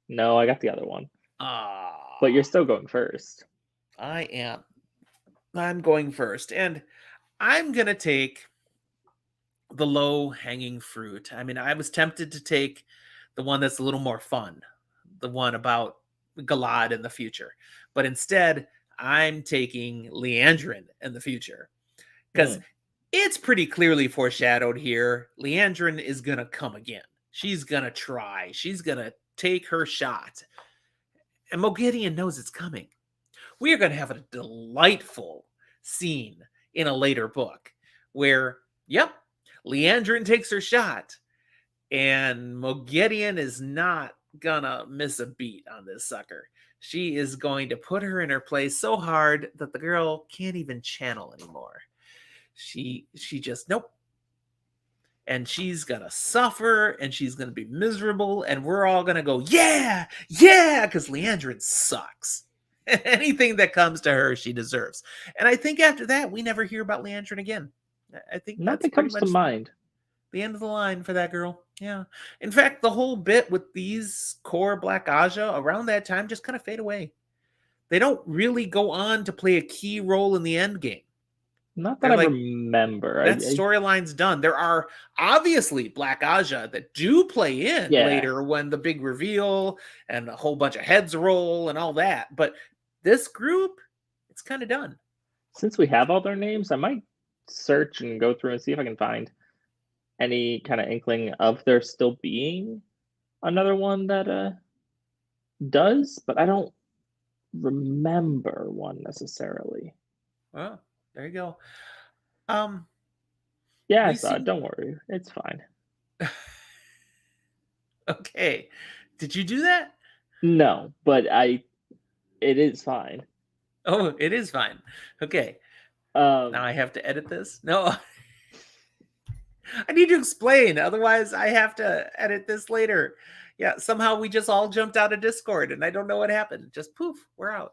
No, I got the other one. But you're still going first. I am. I'm going first. And I'm going to take the low-hanging fruit. I mean, I was tempted to take the one that's a little more fun. The one about Galad in the future. But instead, I'm taking Leandrin in the future. Because it's pretty clearly foreshadowed here. Leandrin is going to come again. She's going to try. She's going to take her shot. And Mogideon knows it's coming. We are going to have a delightful scene in a later book where, Leandrin takes her shot. And Mogideon is not going to miss a beat on this sucker. She is going to put her in her place so hard that the girl can't even channel anymore. She just, nope. And she's going to suffer, and she's going to be miserable, and we're all going to go, yeah, because Leandrin sucks. Anything that comes to her, she deserves. And I think after that, we never hear about Leandrin again. I think nothing comes to mind. The end of the line for that girl. Yeah. In fact, the whole bit with these core Black Ajah around that time just kind of fade away. They don't really go on to play a key role in the end game. Not that I remember. That storyline's done. There are obviously Black Ajah that do play in later when the big reveal and a whole bunch of heads roll and all that. But this group, it's kind of done. Since we have all their names, I might search and go through and see if I can find any kind of inkling of there still being another one that does, but I don't remember one necessarily. Well, there you go. Yeah, I saw it. Don't worry. It's fine. Okay. Did you do that? No, but it is fine. Oh, it is fine. Okay. Now I have to edit this? No. I need to explain. Otherwise, I have to edit this later. Yeah, somehow we just all jumped out of Discord, and I don't know what happened. Just poof, we're out.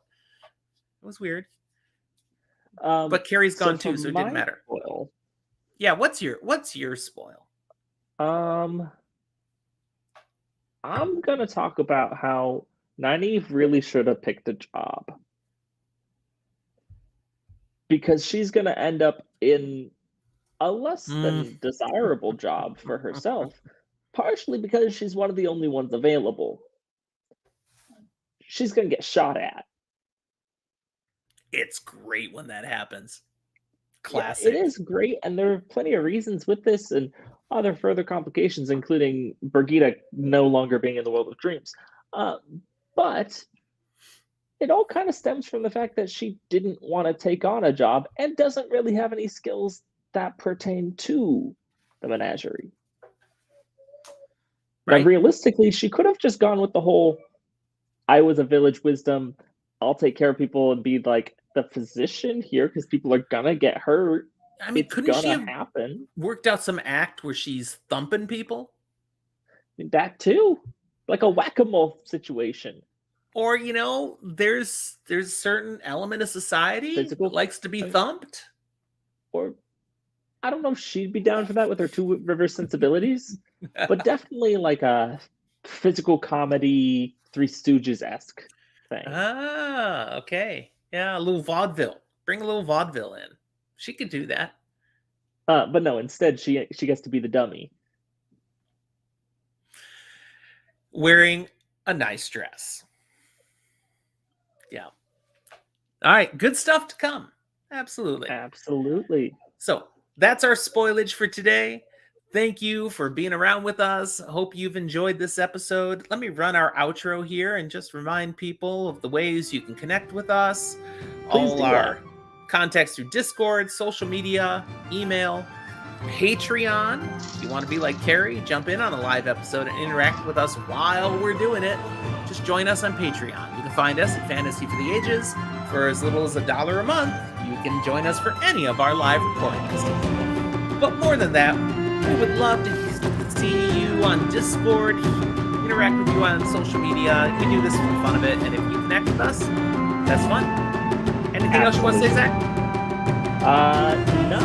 It was weird. But Carrie's gone too, so it didn't matter. Spoil. Yeah, what's your spoil? I'm gonna talk about how Nynaeve really should have picked a job. Because she's gonna end up in a less than desirable job for herself, partially because she's one of the only ones available. She's going to get shot at. It's great when that happens. Yeah, Classic. it is great, and there are plenty of reasons with this and other further complications, including Birgitta no longer being in the world of dreams. But it all kind of stems from the fact that she didn't want to take on a job and doesn't really have any skills that pertain to the menagerie. Now, Right. realistically, she could have just gone with the whole, I was a village wisdom, I'll take care of people and be like the physician here because people are gonna get hurt. I mean, It's couldn't she gonna have happen. worked out some act where she's thumping people? That too. Like a whack-a-mole situation. Or, there's a certain element of society Physical that likes to be thing. thumped. Or I don't know if she'd be down for that with her Two Rivers sensibilities, but definitely like a physical comedy, Three Stooges-esque thing. Ah, okay. Yeah, a little vaudeville. Bring a little vaudeville in. She could do that. But no, instead she gets to be the dummy. Wearing a nice dress. Yeah. All right, good stuff to come. Absolutely. Absolutely. So that's our spoilage for today. Thank you for being around with us. Hope you've enjoyed this episode. Let me run our outro here and just remind people of the ways you can connect with us. Please All do our contacts through Discord, social media, email, Patreon. If you want to be like Carrie, jump in on a live episode and interact with us while we're doing it. Just join us on Patreon. You can find us at Fantasy for the Ages. For as little as $1 a month, you can join us for any of our live recordings. But more than that, we would love to see you on Discord, interact with you on social media. We do this for the fun of it, and if you connect with us, that's fun. Anything else you want to say, Zach? No.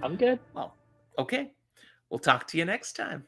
I'm good. Well, okay. We'll talk to you next time.